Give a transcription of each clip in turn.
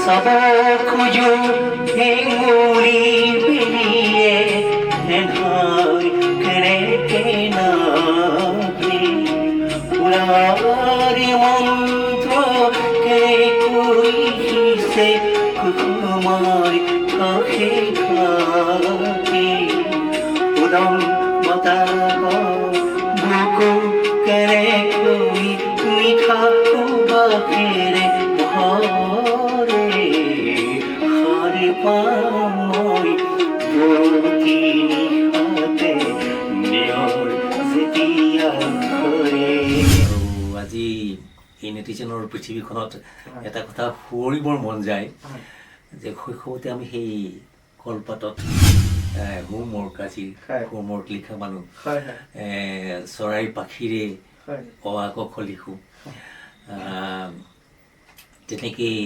চাব খোজো হেঙুলি বেলিয়ে নেধৈ কেনেকে নামি উৰাৰি মন্ত্ৰ কেনেকৈ সিঁচে কুসুমাই কাষে কাষে উদম বতাহ বুকু কেনেকৈ মিঠা সুবাসেৰে ভৰে সাৰি পাম মই প্ৰতি নিশাতে নিয়ৰ যেতিয়া ঘৰে। আৰু আজি এই নেটিজেনৰ পৃথিৱীখনত এটা কথা সুঁৱৰিবৰ মন যায় যে শৈশৱতে আমি সেই কলপাতত হোমৱৰ্ক আজি হোমৱৰ্ক লিখা মানুহ চৰাই পাখিৰে অ আ ক খ লিখোঁ। তেনেকেই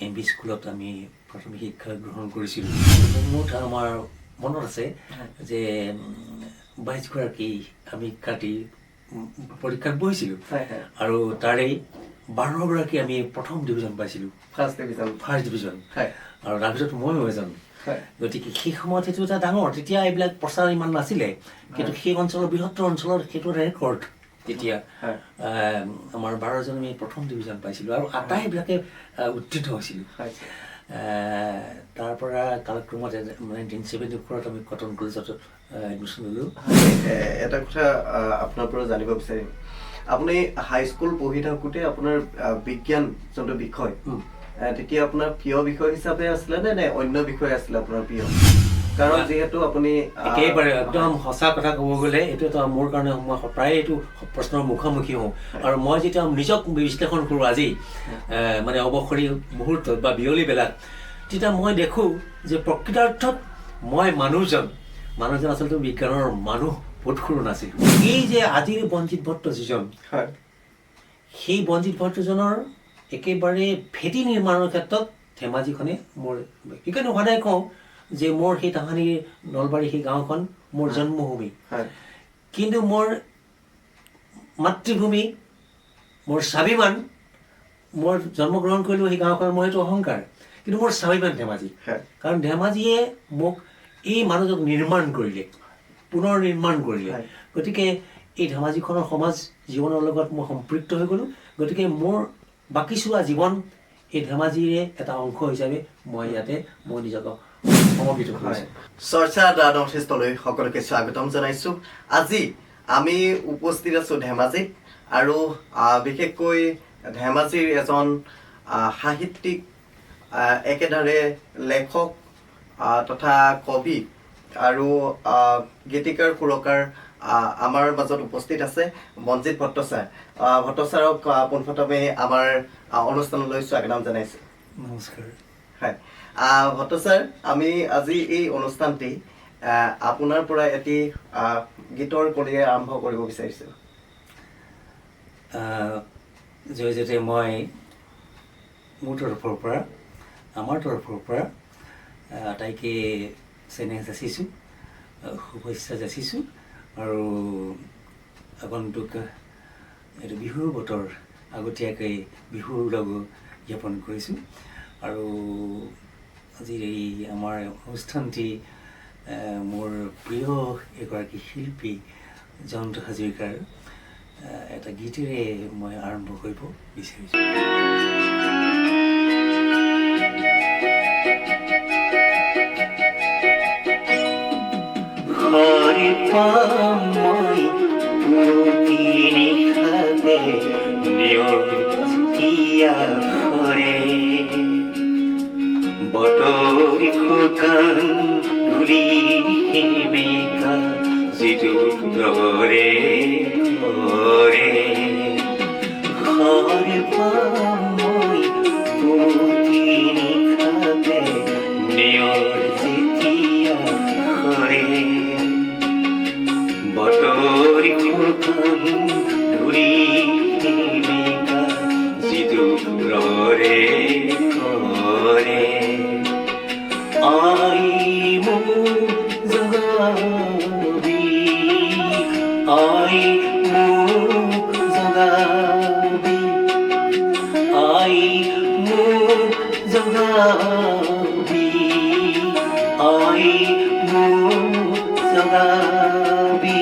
MV স্কুলত আমি প্ৰাথমিক শিক্ষা গ্ৰহণ কৰিছিলোঁ। মুঠ আমাৰ মনত আছে যে 22গৰাকী আমি কাটি পৰীক্ষাত বহিছিলোঁ আৰু তাৰে 12গৰাকী আমি প্ৰথম ডিভিজন পাইছিলোঁ, ফাৰ্ষ্ট ডিভিজন। আৰু তাৰপিছত ময়ো এজন। গতিকে সেই সময়ত সেইটো এটা ডাঙৰ, তেতিয়া এইবিলাক প্ৰচাৰ ইমান নাছিলে, কিন্তু সেই অঞ্চলৰ বৃহত্তৰ অঞ্চলত সেইটো ৰেকৰ্ড। তেতিয়া আমাৰ 12জন আমি প্ৰথম ডিভিজন পাইছিলোঁ আৰু আটাইবিলাকে উত্তীৰ্ণ হৈছিলোঁ। তাৰ পৰা কালক্ৰমত 1974 আমি কটন কলেজত এডমিশ্যন ল'লোঁ। এটা কথা আপোনাৰ পৰা জানিব বিচাৰিম, আপুনি হাইস্কুল পঢ়ি থাকোঁতে আপোনাৰ বিজ্ঞান যোনটো বিষয়, তেতিয়া আপোনাৰ প্ৰিয় বিষয় হিচাপে আছিলে নে অন্য বিষয় আছিলে আপোনাৰ প্ৰিয়? কাৰণ যিহেতু আপুনি একেবাৰে একদম সঁচা কথা ক'ব গ'লে এইটো মোৰ কাৰণে মই প্ৰায় এইটো প্ৰশ্নৰ মুখামুখি হওঁ। আৰু মই যেতিয়া নিজক বিশ্লেষণ কৰোঁ আজি মানে অৱসৰী মুহূৰ্তত বা বিয়লি বেলাত, তেতিয়া মই দেখোঁ যে প্ৰকৃতাৰ্থত মই মানুহজন আচলতে বিজ্ঞানৰ মানুহ বোধকৰো নাছিলোঁ। এই যে আজিৰ বঞ্জিত ভট্ট যিজন, সেই বঞ্জিত ভট্টজনৰ একেবাৰে ভেটি নিৰ্মাণৰ ক্ষেত্ৰত ধেমাজিখনে মোৰ, সেইকাৰণে সদায় কওঁ যে মোৰ সেই তাহানিৰ নলবাৰী সেই গাঁওখন মোৰ জন্মভূমি, কিন্তু মোৰ মাতৃভূমি, মোৰ স্বাভিমান, মই জন্মগ্ৰহণ কৰিলোঁ সেই গাঁওখনৰ মোৰ সেইটো অহংকাৰ, কিন্তু মোৰ স্বাভিমান ধেমাজি। কাৰণ ধেমাজিয়ে মোক এই মানুহজনক নিৰ্মাণ কৰিলে, পুনৰ নিৰ্মাণ কৰিলে। গতিকে এই ধেমাজিখনৰ সমাজ জীৱনৰ লগত মই সম্পৃক্ত হৈ গ'লোঁ। গতিকে মোৰ বাকী চোৱা জীৱন এই ধেমাজিৰে এটা অংশ হিচাপে মই ইয়াতে মই নিজকে সমৰ্পিত কৰিছোঁ। চৰ্চা দ্য নৰ্থ ইষ্টলৈ সকলোকে স্বাগতম জনাইছোঁ। আজি আমি উপস্থিত আছোঁ ধেমাজিত, আৰু বিশেষকৈ ধেমাজিৰ এজন সাহিত্যিক, একেদৰে লেখক তথা কবি আৰু গীতিকাৰ সুৰকাৰ আমাৰ মাজত উপস্থিত আছে মঞ্জিত ভট্ট ছাৰ। ভট্ট ছাৰক পোনপ্ৰথমে আমাৰ অনুষ্ঠানলৈ স্বাগতম জনাইছোঁ। নমস্কাৰ। হয় ভট্ট ছাৰ, আমি আজি এই অনুষ্ঠানটি আপোনাৰ পৰা এটি গীতৰ কলিৰে আৰম্ভ কৰিব বিচাৰিছোঁ। জয়তে মই মোৰ তৰফৰ পৰা, আমাৰ তৰফৰ পৰা আটাইকে চেনেহ যাচিছোঁ, শুভেচ্ছা যাচিছোঁ। আৰু আগন্তুক এইটো বিহুৰ বতৰ, আগতীয়াকৈ বিহুৰ উলগ জ্ঞাপন কৰিছোঁ। আৰু আজিৰ এই আমাৰ অনুষ্ঠানটি মোৰ প্ৰিয় এগৰাকী শিল্পী জয়ন্ত হাজৰিকাৰ এটা গীতেৰে মই আৰম্ভ কৰিব বিচাৰিছোঁ। হৰি পাম মই প্ৰতি নিশাতে নিয়ৰ যেতিয়া ঘৰে বতৰি শুকান ধূলি সেমেকা যিটো ঘৰে ঘৰে হৰি পাম মই প্ৰতি নিশাতে নিয়ৰ যেতিয়া ঘৰে বতৰি শুকান ধূলি সেমেকা যিটো ঘৰে ঘৰে আই মোক জগাবি, আই মোক জগাবি, আই মোক জগাবি। জগাবি আই মোক জগাবি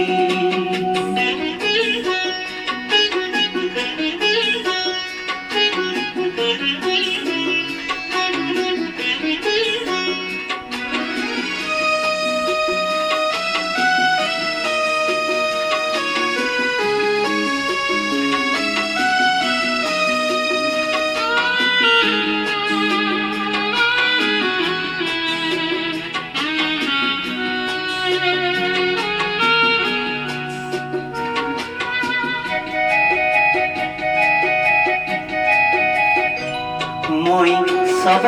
মই চাব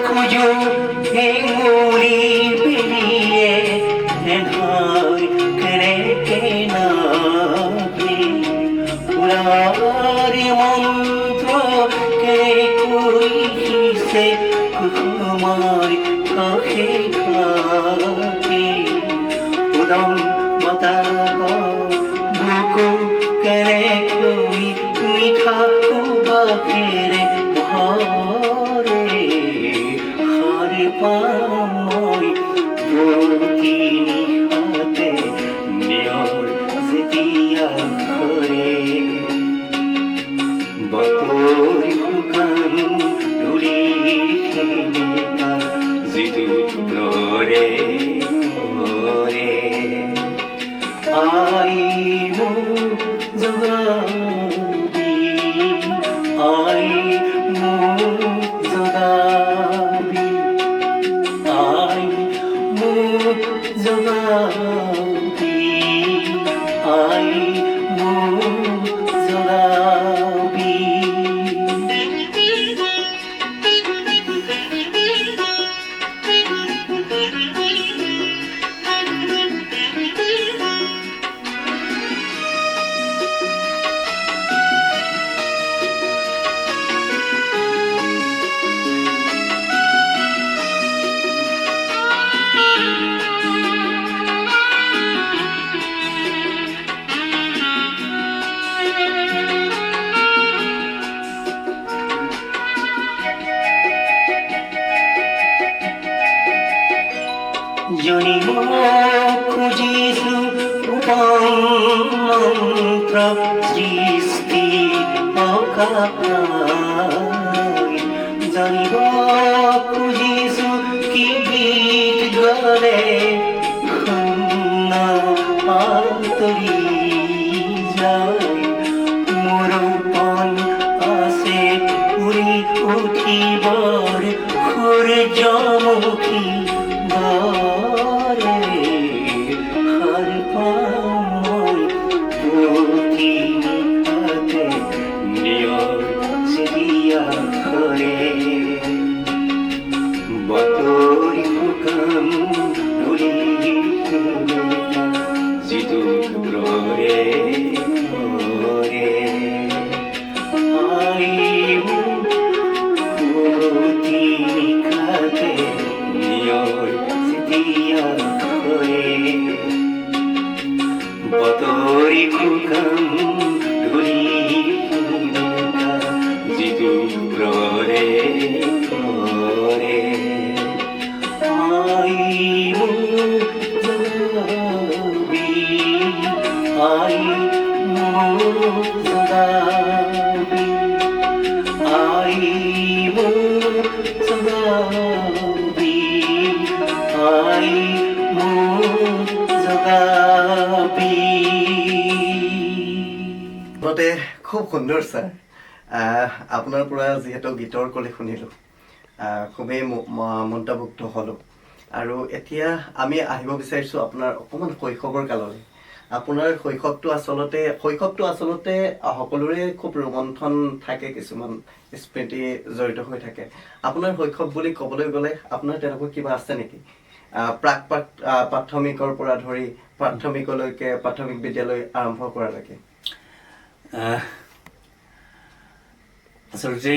খোজো হেঙুলি বেলিয়ে এধাৰ কেনেকে নাবি উৰাৰ মন্ত্ৰ কৈছে কুসুমাৰ কাষে কাষে উদম বতাহ বুকু কেনেকৈ মিঠা সুবাসেৰে হারে পামই প্রতিনি হাতে নিয়র যেতিয়া ঘরে বতর শুকান ধুলি যিটো ঘরে ঘরে আই মোক জগাবি আই মোক জগাবি আই মোক জগাবি আই মোক জগাবি জনিব খুজিছো মন্ত্ৰ সৃষ্টি অকাই জানিব খুজিছো কি গীত গালে আঁতৰি যায় মোৰোপণ আছে উৰি উঠিবৰ সূৰ্যমুখী বাৰে হাৰ পামই প্ৰতিনিহাতে নিয়ৰ যেতিয়া ঘৰে বতৰি শুকান ধুলি যিটো ঘৰে ঘৰে আই মোক প্ৰতিনিহাতে নিয়ৰ যেতিয়া ঘৰে বতৰি শুকান ধুলি যিটো ঘৰে ঘৰে আই মোক জগাবি আই মোক জগাবি আই মোক জগাবি আই মোক জগাবি মতে খুব সুন্দৰ ছাৰ আপোনাৰ পৰা যিহেতু গীতৰ কলি শুনিলোঁ খুবেই মন্ত্ৰমুগ্ধ হ'লোঁ আৰু এতিয়া আমি আহিব বিচাৰিছোঁ আপোনাৰ অকণমান শৈশৱৰ কাললৈ আপোনাৰ শৈশৱটো আচলতে সকলোৰে খুব ৰোমন্থন থাকে কিছুমান স্মৃতি জড়িত হৈ থাকে আপোনাৰ শৈশৱ বুলি ক'বলৈ গ'লে আপোনাৰ তেনেকুৱা কিবা আছে নেকি প্ৰাথমিকৰ পৰা ধৰি প্ৰাথমিকলৈকে প্ৰাথমিক বিদ্যালয় আৰম্ভ কৰালৈকে আচলতে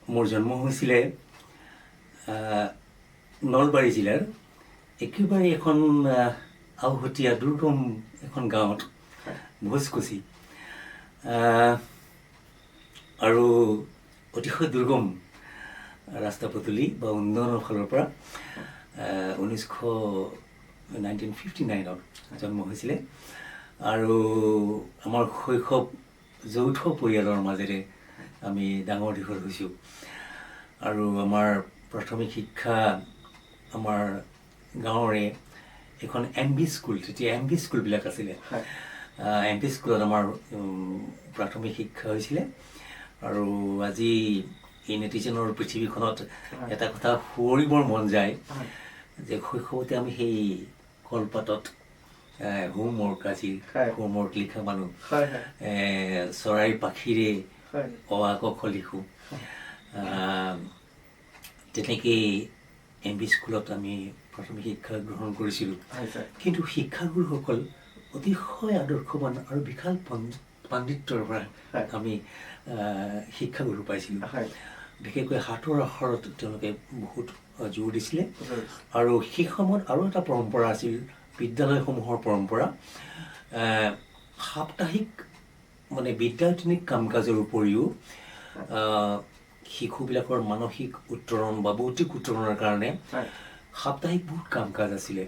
মোৰ জন্ম হৈছিলে নলবাৰী জিলাৰ একেবাৰে এখন আওহতীয়া দুৰ্গম এখন গাঁৱত ভোজকুচি আৰু অতিশয় দুৰ্গম ৰাস্তা পদূলি বা উন্নয়নৰ ফালৰ পৰা 1959ত জন্ম হৈছিলে আৰু আমাৰ শৈশৱ যৌথ পৰিয়ালৰ মাজেৰে আমি ডাঙৰ দীঘল হৈছোঁ আৰু আমাৰ প্ৰাথমিক শিক্ষা আমাৰ গাঁৱৰে এখন MV স্কুল, তেতিয়া MV স্কুলবিলাক আছিলে, MV স্কুলত আমাৰ প্ৰাথমিক শিক্ষা হৈছিলে আৰু আজি এই নেটিজেনৰ পৃথিৱীখনত এটা কথা সোঁৱৰিবৰ মন যায় যে শৈশৱতে আমি সেই কলপাতত হোমৱৰ্ক আছিল, হোমৱৰ্ক লিখা মানুহ, চৰাই পাখিৰে অ আ ক খ লিখোঁ, তেনেকেই MV স্কুলত আমি প্ৰাথমিক শিক্ষা গ্ৰহণ কৰিছিলোঁ। কিন্তু শিক্ষাগুৰুসকল অতিশয় আদৰ্শৱান আৰু বিশাল পাণ্ডিত্যৰ পৰা আমি শিক্ষাগুৰু পাইছিলোঁ। বিশেষকৈ হাতৰ আখৰত তেওঁলোকে বহুত জোৰ দিছিলে আৰু সেই সময়ত আৰু এটা পৰম্পৰা আছিল বিদ্যালয়সমূহৰ পৰম্পৰা, সাপ্তাহিক মানে বিদ্যায়তনিক কাম কাজৰ উপৰিও শিশুবিলাকৰ মানসিক উত্তৰণ বা বৌদ্ধিক উত্তৰণৰ কাৰণে সাপ্তাহিক বহুত কাম কাজ আছিলে,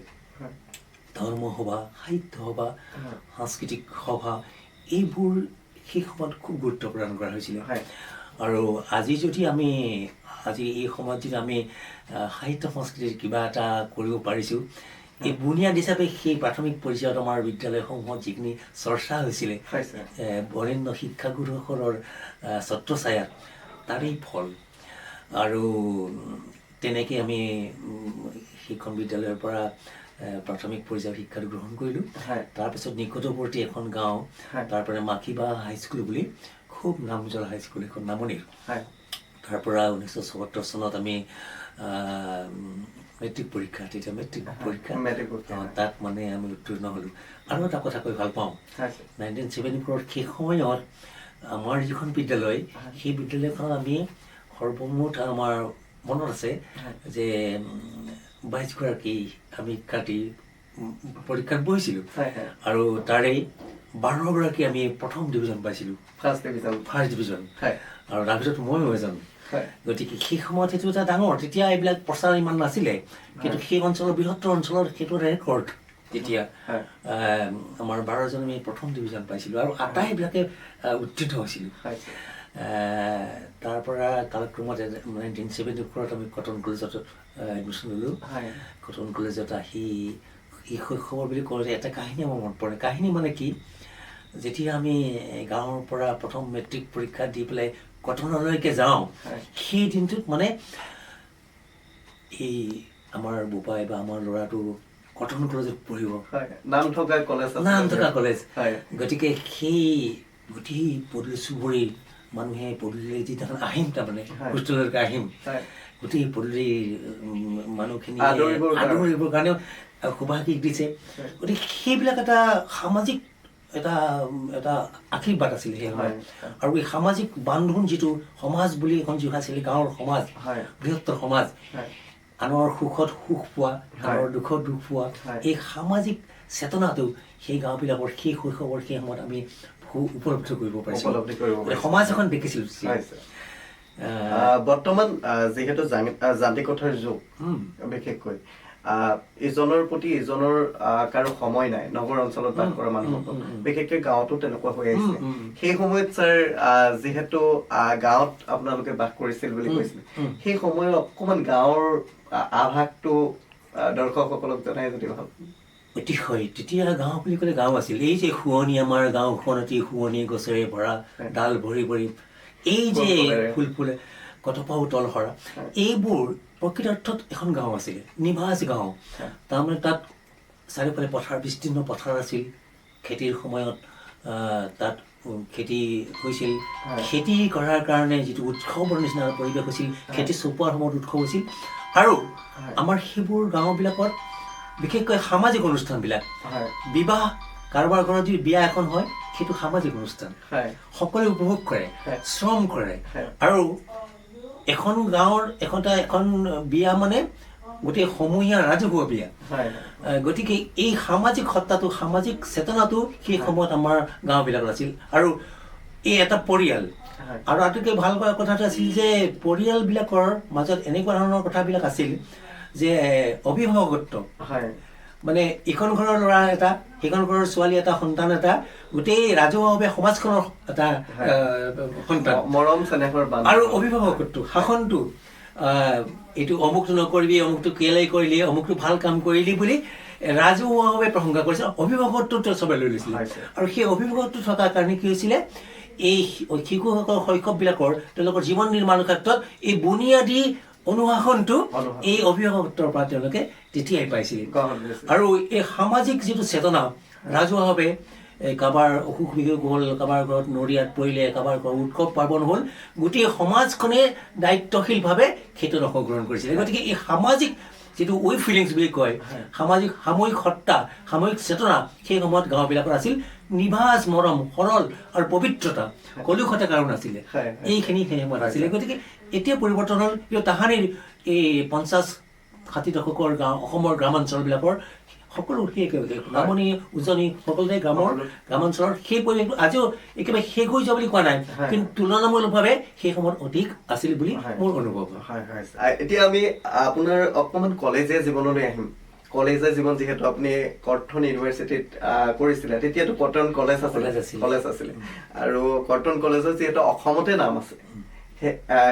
ধৰ্ম সভা, সাহিত্য সভা, সাংস্কৃতিক সভা, এইবোৰ সেই সময়ত খুব গুৰুত্ব প্ৰদান কৰা হৈছিলে। আৰু আজি এই সময়ত যদি আমি সাহিত্য সংস্কৃতিৰ কিবা এটা কৰিব পাৰিছোঁ, এই বুনিয়াদ হিচাপে সেই প্ৰাথমিক পৰ্যায়ত আমাৰ বিদ্যালয়সমূহত যিখিনি চৰ্চা হৈছিলে বৰেণ্য শিক্ষাগুৰুসকলৰ ছত্ৰছায়াত, তাৰেই ফল। আৰু তেনেকৈ আমি সেইখন বিদ্যালয়ৰ পৰা প্ৰাথমিক পৰ্যায়ৰ শিক্ষাটো গ্ৰহণ কৰিলোঁ। তাৰপিছত নিকটৱৰ্তী এখন গাঁও, তাৰ পৰা মাখিবা হাইস্কুল বুলি খুব নামজ্বলা হাইস্কুল এখন নামনিৰ, তাৰ পৰা 1974 চনত আমি মেট্ৰিক পৰীক্ষা, তেতিয়া মেট্ৰিক পৰীক্ষা তাত মানে আমি উত্তীৰ্ণ হ'লোঁ। আৰু এটা কথা কৈ ভাল পাওঁ, 1974 সেই সময়ত আমাৰ যিখন বিদ্যালয়, সেই বিদ্যালয়খনত আমি সৰ্বমুঠ আমাৰ মনত আছে যে 22 গৰাকী আমি কাটি পৰীক্ষাত বহিছিলোঁ আৰু তাৰে 12 গৰাকী আমি প্ৰথম ডিভিজন পাইছিলোঁ, ফাৰ্ষ্ট ডিভিজন, আৰু তাৰপিছত ময়ো এজন। গতিকে সেই সময়ত সেইটো এটা ডাঙৰ, তেতিয়া এইবিলাক প্ৰচাৰ ইমান নাছিলে, কিন্তু সেই অঞ্চলৰ বৃহত্তৰ অঞ্চলত সেইটো ৰেকৰ্ড। তেতিয়া আমাৰ 12জন আমি প্ৰথম ডিভিজন পাইছিলোঁ আৰু আটাইবিলাকে উত্তীৰ্ণ হৈছিলোঁ। তাৰ পৰা কালক্ৰমত 1974 আমি কটন কলেজত এডমিশ্যন ল'লোঁ। কটন কলেজত আহি এই শৈশৱৰ বুলি কওঁতে এটা কাহিনী আমাৰ মনত পৰে। কাহিনী মানে কি, যেতিয়া আমি গাঁৱৰ পৰা প্ৰথম মেট্ৰিক পৰীক্ষা দি পেলাই কটনলৈকে যাওঁ, সেই দিনটোত মানে এই আমাৰ বোপাই বা আমাৰ ল'ৰাটো কটন কলেজত পঢ়িব, নাম থকা কলেজ। গতিকে সেই গোটেই পদূলি চুবুৰী মানুহে পদূলিলৈ যিদিনাখন আহিম, তাৰমানে হোষ্টেললৈকে আহিম, গোটেই পদূলিৰ মানুহখিনি আদৰিবৰ কাৰণেও শুভাশীষ দিছে। গতিকে সেইবিলাক এটা সামাজিক এটা আশীৰ্বাদ আছিলে সেই সময়ত। আৰু এই সামাজিক বান্ধোন যিটো সমাজ বুলি এখন যিটো আছিলে, গাঁৱৰ সমাজ, বৃহত্তৰ সমাজ, আনৰ সুখত সুখ পোৱা, আনৰ দুখত দুখ পোৱা, এই সামাজিক চেতনাটো সেই গাঁওবিলাকৰ সেই শৈশৱৰ সেই সময়ত আমি উপলব্ধি কৰিব পাৰিছিলোঁ, সমাজ এখন দেখিছিলোঁ। বৰ্তমান যিহেতু যান্ত্ৰিকতাৰ যুগ, বিশেষকৈ ইজনৰ প্ৰতি ইজনৰ কাৰো সময় নাই, নগৰ অঞ্চলত বাস কৰা মানুহসকল, বিশেষকৈ গাঁৱতো তেনেকুৱা হৈ আহিছে। সেই সময়ত ছাৰ, যিহেতু গাঁৱত আপোনালোকে বাস কৰিছিল বুলি কৈছিলে, সেই সময়ত অকণমান গাঁৱৰ আভাসটো দৰ্শকসকলক জনাই যদি ভাল। অতিশয়, তেতিয়া গাঁও বুলি ক'লে গাঁও আছিল। এই যে শুৱনি, আমাৰ গাঁওখন অতি শুৱনি গছেৰে ভৰা, ডাল ভৰি ভৰি, এই যে ফুল ফুলে, কতপাও তল সৰা, এইবোৰ প্ৰকৃতাৰ্থত এখন গাঁও আছিলে, নিভাঁজ গাঁও। তাৰমানে তাত চাৰিওফালে পথাৰ, বিস্তীৰ্ণ পথাৰ আছিল। খেতিৰ সময়ত তাত খেতি হৈছিল, খেতি কৰাৰ কাৰণে যিটো উৎসৱৰ নিচিনা পৰিৱেশ হৈছিল, খেতি চপোৱাৰ সময়ত উৎসৱ হৈছিল। আৰু আমাৰ সেইবোৰ গাঁওবিলাকত বিশেষকৈ সামাজিক অনুষ্ঠানবিলাক, বিবাহ, কাৰোবাৰ ঘৰত যদি বিয়া এখন হয়, সেইটো সামাজিক অনুষ্ঠান, সকলোৱে উপভোগ কৰে, শ্ৰম কৰে। আৰু এখন গাঁৱৰ এখন বিয়া মানে গোটেই সমূহীয়া ৰাজহুৱা বিয়া। গতিকে এই সামাজিক সত্তাটো, সামাজিক চেতনাটো সেই সময়ত আমাৰ গাঁওবিলাকত আছিল। আৰু এই এটা পৰিয়াল, হয়। আৰু আটাইতকৈ ভাল কথাটো আছিল যে পৰিয়ালবিলাকৰ মাজত এনেকুৱা ধৰণৰ কথাবিলাক আছিল যে অভিভাৱকত্ব, হয় মানে ইখন ঘৰৰ ল'ৰা এটা, সিখন ঘৰৰ ছোৱালী এটা, সন্তান এটা, গোটেই ৰাজহুৱাভাৱে সমাজখনৰ এটা হয়। সন্তান। মৰম চেনেহৰ বান্ধ আৰু অভিভাৱকত্ব, শাসনটো, এইটো অমুকটো নকৰিবি, অমুকটো কেলেই কৰিলি, অমুকটো ভাল কাম কৰিলি বুলি ৰাজহুৱাভাৱে প্ৰশংসা কৰিছিল। অভিভাৱকত্বটো চবে লৈ লৈছিলে। হয়, sir। আৰু সেই অভিভাৱকত্ব থকাৰ কাৰণে কি হৈছিলে, এই শিশুসকলৰ শৈশৱবিলাকৰ তেওঁলোকৰ জীৱন নিৰ্মাণৰ ক্ষেত্ৰত এই বুনিয়াদী অনুশাসনটো এই অভিভাৱকত্বৰ পৰা তেওঁলোকে তেতিয়াই পাইছিল। আৰু এই সামাজিক যিটো চেতনা, ৰাজহুৱাভাৱে কাৰোবাৰ অসুখ বিসুখ হ'ল, কাৰোবাৰ ঘৰত নৰিয়াত পৰিলে, কাৰোবাৰ ঘৰত উৎসৱ পাৰ্বণ হ'ল, গোটেই সমাজখনে দায়িত্বশীলভাৱে সেইটোত অংশগ্ৰহণ কৰিছিলে। গতিকে এই সামাজিক যিটো ফিলিংছ বুলি কয়, সামাজিক সামূহিক সত্তা, সামূহিক চেতনা সেই সময়ত গাঁওবিলাকৰ আছিল নিভাঁজ মৰম, সৰল আৰু পবিত্ৰতা, কলুষতা কাৰণ নাছিলে। এইখিনি সেই সময়ত আছিলে। গতিকে এতিয়া পৰিৱৰ্তন হ'ল, কিন্তু তাহানিৰ এই 50-60 দশকৰ অসমৰ গ্ৰামাঞ্চলবিলাকৰ সকলো সেই নামনি উজনি সকলোতে গ্ৰামাঞ্চলৰ সেই পৰিৱেশটো আজিও একেবাৰে শেষ হৈ যোৱা বুলি কোৱা নাই, কিন্তু তুলনামূলকভাৱে সেই সময়ত অধিক আছিল বুলি মোৰ অনুভৱ হয়। এতিয়া আমি আপোনাৰ অকণমান কলেজীয়া জীৱনলৈ আহিম। কলেজীয়া জীৱন যিহেতু আপুনি কটন ইউনিভাৰ্চিটিত কৰিছিলে, তেতিয়াতো কটন কলেজ আছিলে, আৰু কটন কলেজৰ যিহেতু অসমতে নাম আছে,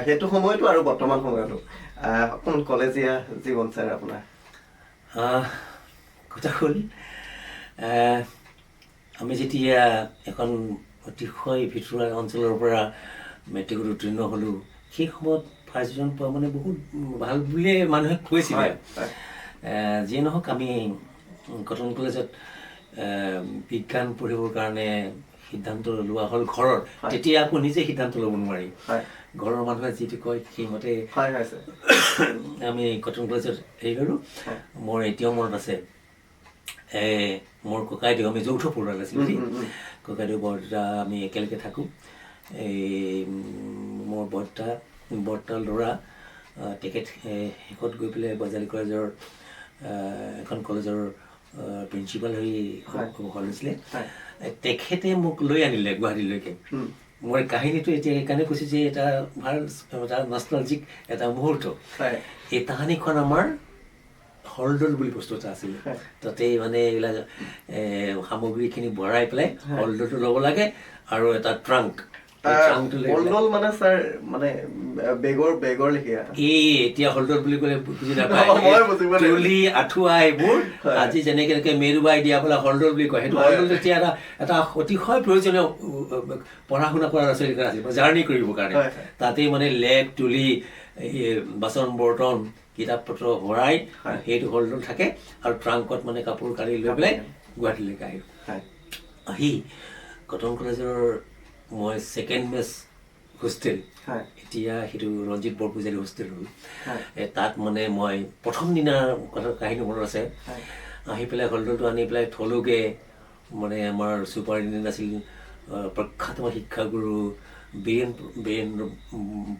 সেইটো সময়তো আৰু বৰ্তমান সময়তো অকণমান কলেজীয়া জীৱন ছাৰ আপোনাৰ। কথা হ'ল, আমি যেতিয়া এখন অতিশয় ভিতৰুৱা অঞ্চলৰ পৰা মেট্ৰিকত উত্তীৰ্ণ হ'লোঁ, সেই সময়ত ফাৰ্ষ্ট ডিভিজন পোৱা মানে বহুত ভাল বুলিয়ে মানুহে কৈছিলে। যিয়ে নহওক, আমি কটন কলেজত বিজ্ঞান পঢ়িবৰ কাৰণে সিদ্ধান্ত লোৱা হ'ল ঘৰৰ। তেতিয়া আকৌ নিজে সিদ্ধান্ত ল'ব নোৱাৰি, ঘৰৰ মানুহে যিটো কয় সেইমতে আমি কটন কলেজত হেৰি ল'লোঁ। মোৰ এতিয়াও মনত আছে, মোৰ ককাইদেউ, আমি যৌথ পৰিয়াল আছিলোঁ, ককাইদেউ বৰদেউতা আমি একেলগে থাকোঁ। এই মোৰ বৰ্তাৰ ল'ৰা, তেখেত শেষত গৈ পেলাই বজালী কলেজৰ এখন কলেজৰ প্ৰিন্সিপাল হৈ হৈছিলে। তেখেতে মোক লৈ আনিলে গুৱাহাটীলৈকে। মই কাহিনীটো এতিয়া সেইকাৰণে কৈছোঁ যে এটা ভাল এটা নষ্টালজিক এটা মুহূৰ্ত। এই তাহানিখন আমাৰ হলদল বুলি বস্তু এটা আছিলে, তাতে মানে এইবিলাক সামগ্ৰীখিনি ভৰাই পেলাই হলদলটো ল'ব লাগে আৰু এটা ট্ৰাংক। মানে ছাৰ মানে বেগৰ লেখীয়া। এতিয়া হলদল বুলি ক'লে বুজি নাপায়, তুলি আঁঠুৱা এইবোৰ আজি যেনেকে মেৰুবাই দিয়া পেলাই হলদল বুলি কয়, সেইটো হলদল তেতিয়া এটা অতিশয় প্ৰয়োজনীয় পঢ়া শুনা কৰা ল'ৰা ছোৱালীৰ আছিল, জাৰ্ণি কৰিবৰ কাৰণে। তাতেই মানে লেপ তুলি বাচন বৰ্তন কিতাপ পত্ৰ ভৰাই সেইটো হলদল থাকে, আৰু ট্ৰাংকত মানে কাপোৰ কাঢ়ি লৈ পেলাই গুৱাহাটীলৈকে আহিলোঁ। আহি কটন কলেজৰ মই ছেকেণ্ড বেচ হোষ্টেল, এতিয়া সেইটো ৰঞ্জিত বৰপূজাৰী হোষ্টেল হ'ল। তাত মানে মই প্ৰথম দিনাৰ কথা কাহিনী মনত আছে। আহি পেলাই হলদলটো আনি পেলাই থলোগে, মানে আমাৰ ছুপাৰিণ্টেণ্ডেণ্ট আছিল প্ৰখ্যাত শিক্ষাগুৰু বীৰেন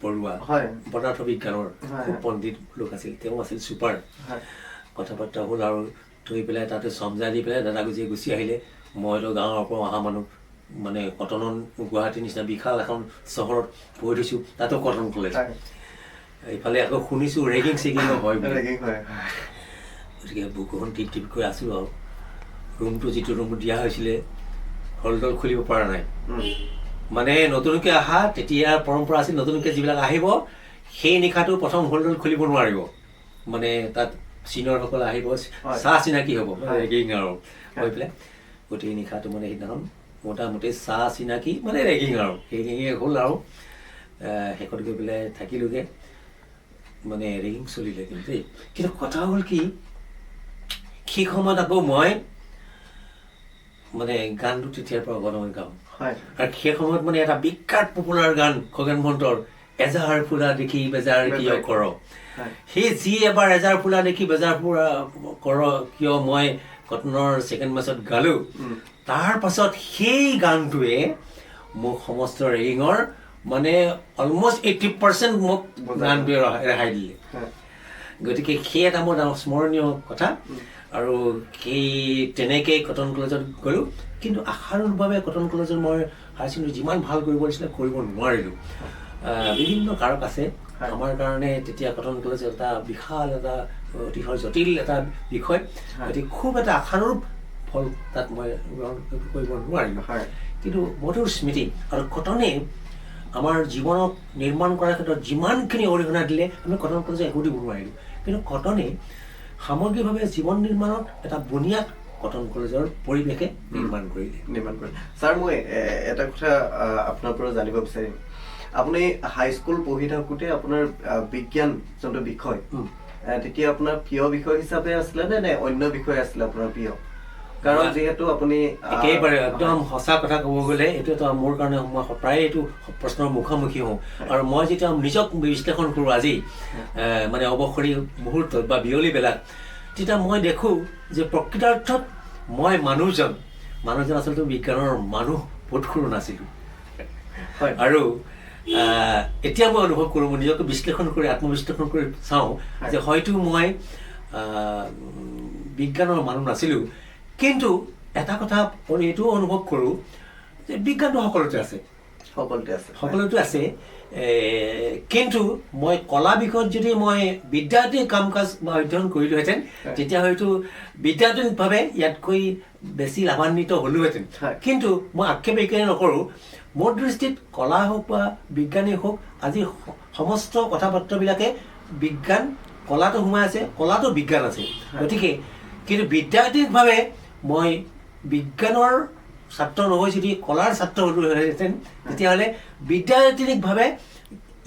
বৰুৱা, পদাৰ্থ বিজ্ঞানৰ খুব পণ্ডিত লোক আছিল, তেওঁ আছিল ছুপাৰ। কথা বাৰ্তা হ'ল আৰু থৈ পেলাই তাতে চমজা দি পেলাই দাদা গুজিয়ে গুচি আহিলে। মইতো গাঁৱৰ পৰা অহা মানুহ, মানে কটনৰ গুৱাহাটীৰ নিচিনা বিশাল এখন চহৰত পঢ়ি থৈছোঁ, তাতো কটন কলেজ। এইফালে আকৌ শুনিছোঁ ৰেগিং চেগিঙো হয় বুলি। গতিকে বুকুখন টিপ টিপকৈ আছোঁ আৰু ৰুমটো যিটো ৰুম দিয়া হৈছিলে হলদল খুলিব পৰা নাই। মানে নতুনকৈ অহা তেতিয়া পৰম্পৰা আছিল, নতুনকৈ যিবিলাক আহিব সেই নিশাটো প্ৰথম হলদল খুলিব নোৱাৰিব, মানে তাত চিনিয়ৰসকল আহিব, চাহ চিনাকি হ'ব ৰেগিং আৰু হৈ পেলাই গোটেই নিশাটো মানে সেইদিনাখন মোটামুটি চাহ চিনাকি মানে ৰেগিং আৰু ৰেগিঙে হ'ল। আৰু শেষত গৈ পেলাই থাকিলোগৈ, মানে ৰেগিং চলিলে। কিন্তু কথা হ'ল কি, সেই সময়ত আকৌ মই মানে গানটো তেতিয়াৰ পৰা অগণন গাওঁ, আৰু সেই সময়ত মানে এটা বিখ্যাত পপুলাৰ গান খগেন মহন্তৰ, এজাৰ ফুলা দেখি বেজাৰ কিয় কৰ। সেই যি এবাৰ এজাৰ ফুলা দেখি বেজাৰ ফুলা কৰ কিয় মই কটনৰ ছেকেণ্ড বেচত গালোঁ, তাৰ পাছত সেই গানটোৱে মোক সমস্ত ৰেগিঙৰ মানে অলমষ্ট 80% মোক গানটোৱে ৰেহাই দিলে। গতিকে সেই এটা মোৰ স্মৰণীয় কথা। আৰু সেই তেনেকৈ কটন কলেজত গ'লোঁ। কিন্তু আশানুৰূপভাৱে কটন কলেজত মই হায়াৰ ছেকেণ্ডেৰী যিমান ভাল কৰিব লাগিছিলে কৰিব নোৱাৰিলোঁ। বিভিন্ন কাৰক আছে। আমাৰ কাৰণে তেতিয়া কটন কলেজ এটা বিশাল এটা অতিশয় জটিল এটা বিষয়, গতিকে খুব এটা আশানুৰূপ ফল তাত মই গ্ৰহণ কৰিব নোৱাৰিলোঁ। কিন্তু মধুৰ স্মৃতি আৰু কটনে আমাৰ জীৱনক নিৰ্মাণ কৰাৰ ক্ষেত্ৰত যিমানখিনি অৰিহণা দিলে আমি কটন কলেজত একো দিব নোৱাৰিলোঁ। কিন্তু কটনে সামগ্ৰিকভাৱে জীৱন নিৰ্মাণত এটা বুনিয়াদ কটন কলেজৰ পৰিৱেশে নিৰ্মাণ কৰিলে। ছাৰ, মই এটা কথা আপোনাৰ পৰা জানিব বিচাৰিম। আপুনি হাইস্কুল পঢ়ি থাকোঁতে আপোনাৰ বিজ্ঞান যোনটো বিষয়, তেতিয়া আপোনাৰ প্ৰিয় বিষয় হিচাপে আছিলে নে অন্য বিষয় আছিলে আপোনাৰ প্ৰিয়? কাৰণ যিহেতু আপুনি একেবাৰে একদম সঁচা কথা ক'ব গ'লে এইটো এটা মোৰ কাৰণে মই প্ৰায় এইটো প্ৰশ্নৰ মুখামুখি হওঁ। আৰু মই যেতিয়া নিজক বিশ্লেষণ কৰোঁ আজি মানে অৱসৰী মুহূৰ্তত বা বিয়লি বেলাত, তেতিয়া মই দেখোঁ যে প্ৰকৃতাৰ্থত মই মানুহজন আচলতে বিজ্ঞানৰ মানুহ বোধকৰো নাছিলোঁ। আৰু এতিয়া মই অনুভৱ কৰোঁ, মই নিজকে বিশ্লেষণ কৰি আত্মবিশ্লেষণ কৰি চাওঁ যে হয়তো মই বিজ্ঞানৰ মানুহ নাছিলোঁ। কিন্তু এটা কথা এইটোও অনুভৱ কৰোঁ যে বিজ্ঞানটো সকলোতে আছে। কিন্তু মই কলা বিষয়ত যদি মই বিদ্যাৰ্থী কাম কাজ বা অধ্যয়ন কৰিলোহেঁতেন, তেতিয়া হয়তো বিদ্যাৰ্থীভাৱে ইয়াতকৈ বেছি লাভান্বিত হ'লোহেঁতেন। কিন্তু মই আক্ষেপ এইকাৰণে নকৰোঁ, মোৰ দৃষ্টিত কলা হওক বা বিজ্ঞানেই হওক, আজি সমস্ত কথা বাৰ্তাবিলাকে বিজ্ঞান, কলাটো সোমাই আছে, কলাটো বিজ্ঞান আছে। গতিকে কিন্তু বিদ্যাৰ্থীভাৱে মই বিজ্ঞানৰ ছাত্ৰ নহয়, যদি কলাৰ ছাত্ৰ হ'লোহেঁতেন তেতিয়াহ'লে বিদ্যাৰ্থীভাৱে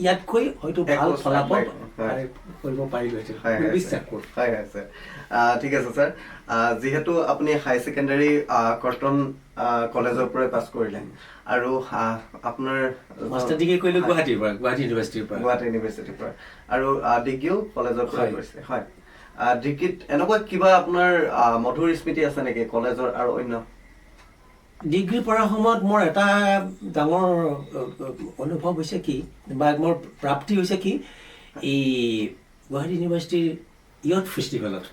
ইয়াতকৈ হয়তো ভাল ফলাফল কৰিব পাৰিলোহেঁতেন, বিশ্বাস কৰোঁ। ঠিক আছে ছাৰ। যিহেতু আপুনি হায়াৰ ছেকেণ্ডেৰী কটন কলেজৰ পৰাই পাছ কৰিলে আৰু আপোনাৰ মাষ্টাৰ ডিগ্ৰী কৰিলোঁ গুৱাহাটী ইউনিভাৰ্চিটিৰ পৰা, আৰু ডিগ্ৰীও কলেজৰ পৰা কৰিছে। হয়, ডিগ্ৰীত এনেকুৱা কিবা আপোনাৰ মধুৰ স্মৃতি আছে নেকি কলেজৰ আৰু অন্য? ডিগ্ৰী পঢ়াৰ সময়ত মোৰ এটা ডাঙৰ অনুভৱ হৈছে কি, বা মোৰ প্ৰাপ্তি হৈছে কি, এই গুৱাহাটী ইউনিভাৰ্চিটিৰ ইয়থ ফেষ্টিভেলত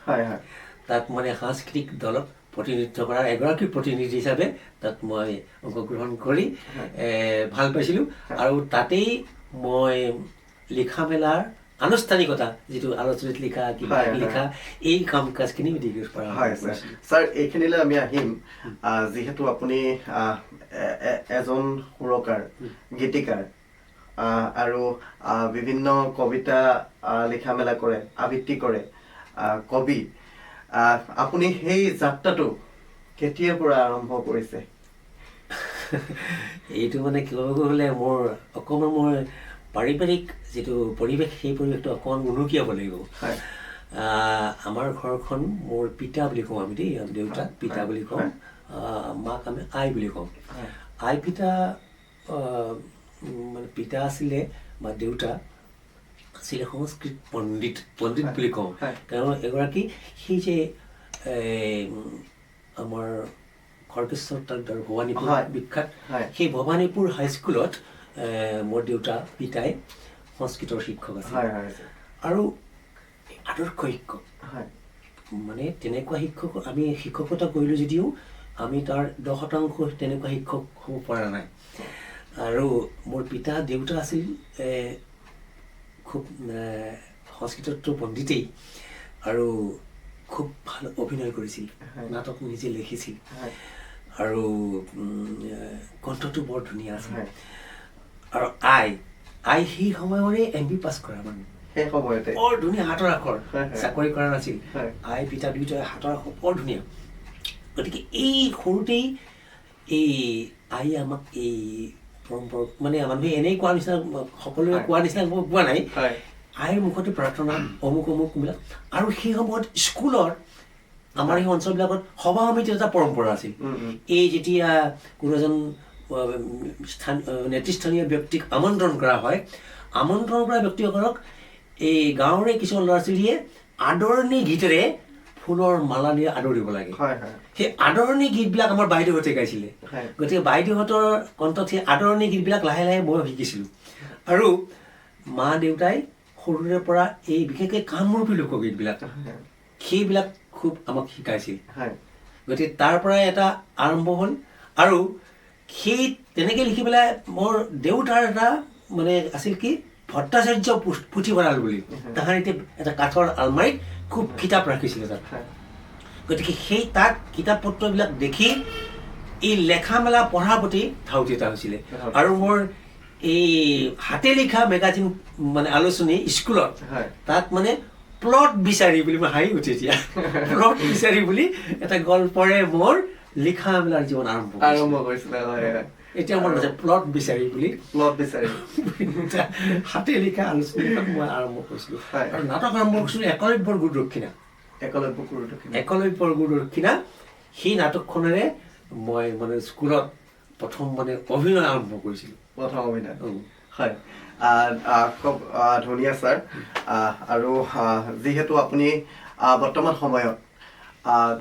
তাত মানে সাংস্কৃতিক দলক প্ৰতিনিধিত্ব কৰাৰ এগৰাকী প্ৰতিনিধি হিচাপে তাত মই অংশগ্ৰহণ কৰি ভাল পাইছিলোঁ। আৰু তাতেই মই লিখা মেলাৰ আনুষ্ঠানিকতা, যিটো আলোচনীত লিখা, কিবা লিখা, এই কাম কাজখিনি ডিগ্ৰীৰ পৰা। ছাৰ, এইখিনিলৈ আমি আহিম। যিহেতু আপুনি এজন সুৰকাৰ, গীতিকাৰ আৰু বিভিন্ন কবিতা লিখা মেলা কৰে, আবৃত্তি কৰে, কবি, আপুনি সেই যাত্ৰাটো কেতিয়াৰ পৰা আৰম্ভ কৰিছে? এইটো মানে ক'ব গ'লে মোৰ অকণমান মই পাৰিবাৰিক যিটো পৰিৱেশ, সেই পৰিৱেশটো অকণমান উনুকিয়াব লাগিব। আমাৰ ঘৰখন, মোৰ পিতা বুলি কওঁ আমি দেই, দেউতাক পিতা বুলি কওঁ, মাক আমি আই বুলি কওঁ। আই পিতা মানে পিতা আছিলে বা দেউতা আছিলে সংস্কৃত পণ্ডিত বুলি কওঁ। কাৰণ এগৰাকী সেই যে আমাৰ খৰ্গেশ্বৰ তালুকদাৰ ভৱানীপুৰ বিখ্যাত, সেই ভৱানীপুৰ হাইস্কুলত মোৰ দেউতা পিতাই সংস্কৃতৰ শিক্ষক আছিল। আৰু আদৰ্শ শিক্ষক, মানে তেনেকুৱা শিক্ষক আমি শিক্ষকতা কৰিলোঁ যদিও আমি তাৰ 10% তেনেকুৱা শিক্ষক হ'ব পৰা নাই। আৰু মোৰ দেউতা আছিল খুব সংস্কৃততো পণ্ডিতেই, আৰু খুব ভাল অভিনয় কৰিছিল, নাটক নিজে লিখিছিল, আৰু কণ্ঠটো বৰ ধুনীয়া আছিল। আৰু আই সেই সময়ৰে MB পাছ কৰা মানুহ, বৰ ধুনীয়া হাতৰ আখৰ, চাকৰি কৰা নাছিল। আই পিতা দুয়োটাই হাতৰ আখৰ বৰ ধুনীয়া। গতিকে এই সৰুতেই এই আই আমাক এই পৰম্পৰা, মানে মানুহে এনেই কোৱা নিচিনা, সকলোৱে কোৱা নিচিনা মই পোৱা নাই, আইৰ মুখতে প্ৰাৰ্থনা অমুকবিলাক। আৰু সেই সময়ত স্কুলত আমাৰ এই অঞ্চলবিলাকত সভা সমিতিৰ এটা পৰম্পৰা আছিল। এই যেতিয়া কোনো এজন নেতৃস্থানীয় ব্যক্তিক আমন্ত্ৰণ কৰা হয়, আমন্ত্ৰণ কৰা ব্যক্তিসকলক এই গাঁৱৰে কিছুমান ল'ৰা ছোৱালীয়ে আদৰণি গীতেৰে ফুলৰ মালা দিয়ে আদৰিব লাগে। সেই আদৰণি গীতবিলাক আমাৰ বাইদেউহঁতে গাইছিলে। গতিকে বাইদেউহঁতৰ কণ্ঠত সেই আদৰণি গীতবিলাক লাহে লাহে মই শিকিছিলোঁ। আৰু মা দেউতাই সৰুৰে পৰা এই বিশেষকৈ কামৰূপী লোকগীতবিলাক সেইবিলাক খুব আমাক শিকাইছিল হয় গতিকে তাৰ পৰাই এটা আৰম্ভ হ'ল আৰু সেই তেনেকৈ লিখি পেলাই মোৰ দেউতাৰ এটা মানে আছিল কি ভট্টাচাৰ্য পুথিভঁৰাল বুলি তাহাঁতে এটা কাঠৰ আলমাৰীত খুব কিতাপ ৰাখিছিলে তাত হয় গতিকে সেই তাত কিতাপ পত্ৰবিলাক দেখি এই লেখা মেলা পঢ়াৰ প্ৰতি ধাউতি এটা হৈছিলে আৰু মোৰ এই হাতে লিখা মেগাজিন মানে আলোচনী স্কুলত হয় তাত মানে প্লট বিচাৰি বুলি মই হাঁহি উঠি এতিয়া প্লট বিচাৰি বুলি এটা গল্পৰে মোৰ লিখা মেলাৰ জীৱন আৰম্ভ কৰিছিলে হয় হয় এতিয়া মনত আছে প্লট বিচাৰি বুলি প্লট বিচাৰি হাতে লিখা আলোচনীখন মই আৰম্ভ কৰিছিলোঁ হয়। আৰু নাটক আৰম্ভ কৰিছিলোঁ একলব্যৰ গুৰু দক্ষিণা একলব্যৰ গুৰু দক্ষিণা সেই নাটকখনেৰে মই মানে স্কুলত প্ৰথম মানে অভিনয় আৰম্ভ কৰিছিলোঁ প্ৰথম অভিনয় হয় খুব ধুনীয়া ছাৰ আৰু যিহেতু আপুনি বৰ্তমান সময়ত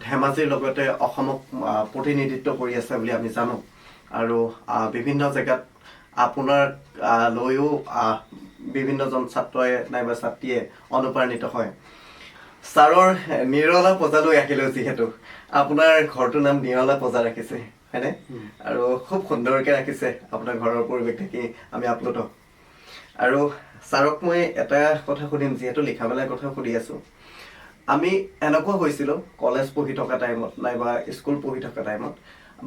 ধেমাজিৰ লগতে অসমক প্ৰতিনিধিত্ব কৰি আছে বুলি আমি জানো আৰু বিভিন্ন জেগাত আপোনাক লৈও বিভিন্নজন ছাত্ৰই নাইবা ছাত্ৰীয়ে অনুপ্ৰাণিত হয় ছাৰৰ নিৰলা পূজালৈ আহিলেও যিহেতু আপোনাৰ ঘৰটোৰ নাম নিৰলা পূজা ৰাখিছে হয়নে আৰু খুব সুন্দৰকৈ ৰাখিছে আপোনাৰ ঘৰৰ পৰিৱেশ দেখি আমি আপ্লুত আৰু ছাৰক মই এটা কথা সুধিম যিহেতু লিখা মেলাৰ কথা সুধি আছোঁ আমি এনেকুৱা হৈছিলোঁ কলেজ পঢ়ি থকা টাইমত নাইবা স্কুল পঢ়ি থকা টাইমত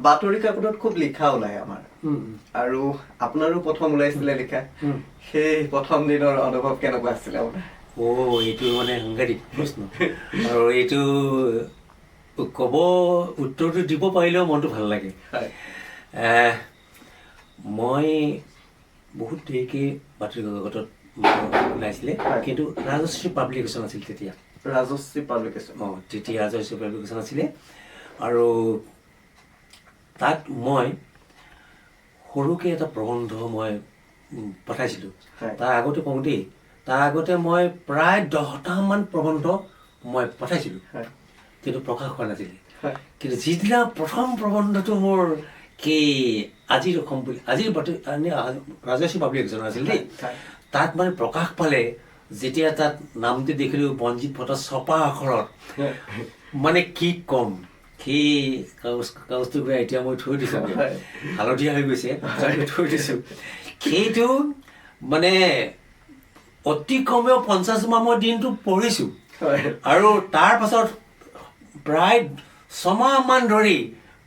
বাতৰি কাকতত খুব লিখা ওলায় আমাৰ আৰু আপোনাৰো প্ৰথম ওলাইছিলে লিখা সেই প্ৰথম দিনৰ অনুভৱ কেনেকুৱা আছিলে আপোনাৰ এইটো মানে সাংঘাতিক প্ৰশ্ন আৰু এইটো ক'ব উত্তৰটো দিব পাৰিলেও মনটো ভাল লাগে মই বহুত দেৰিকৈ বাতৰি কাকতত ওলাইছিলে কিন্তু ৰাজশ্ৰী পাব্লিকেশ্যন আছিল তেতিয়া ৰাজশ্ৰী পাব্লিকেশ্যন তেতিয়া ৰাজশ্ৰী পাব্লিকেশ্যন আছিলে আৰু তাত মই সৰুকৈ এটা প্ৰবন্ধ মই পঠাইছিলোঁ তাৰ আগতে কওঁ দেই তাৰ আগতে মই প্ৰায় 10টামান প্ৰবন্ধ মই পঠাইছিলোঁ কিন্তু প্ৰকাশ হোৱা নাছিলে কিন্তু যিদিনা প্ৰথম প্ৰবন্ধটো মোৰ কি আজিৰ অসম বুলি আজিৰ ৰাজশ্ৰী পাব্লিকেশ্যন আছিল দেই তাত মানে প্ৰকাশ পালে যেতিয়া তাত নামটো দেখিলোঁ বনজিৎ ভট্ট ছপা আখৰত মানে কি ক'ম সেই কাগজটো ঘূৰাই এতিয়া মই থৈ দিছোঁ হালধীয়া হৈ গৈছে থৈ দিছোঁ সেইটো মানে অতি কমেও 50 মই দিনটো পঢ়িছোঁ আৰু তাৰ পাছত প্ৰায় 6 মাহমান ধৰি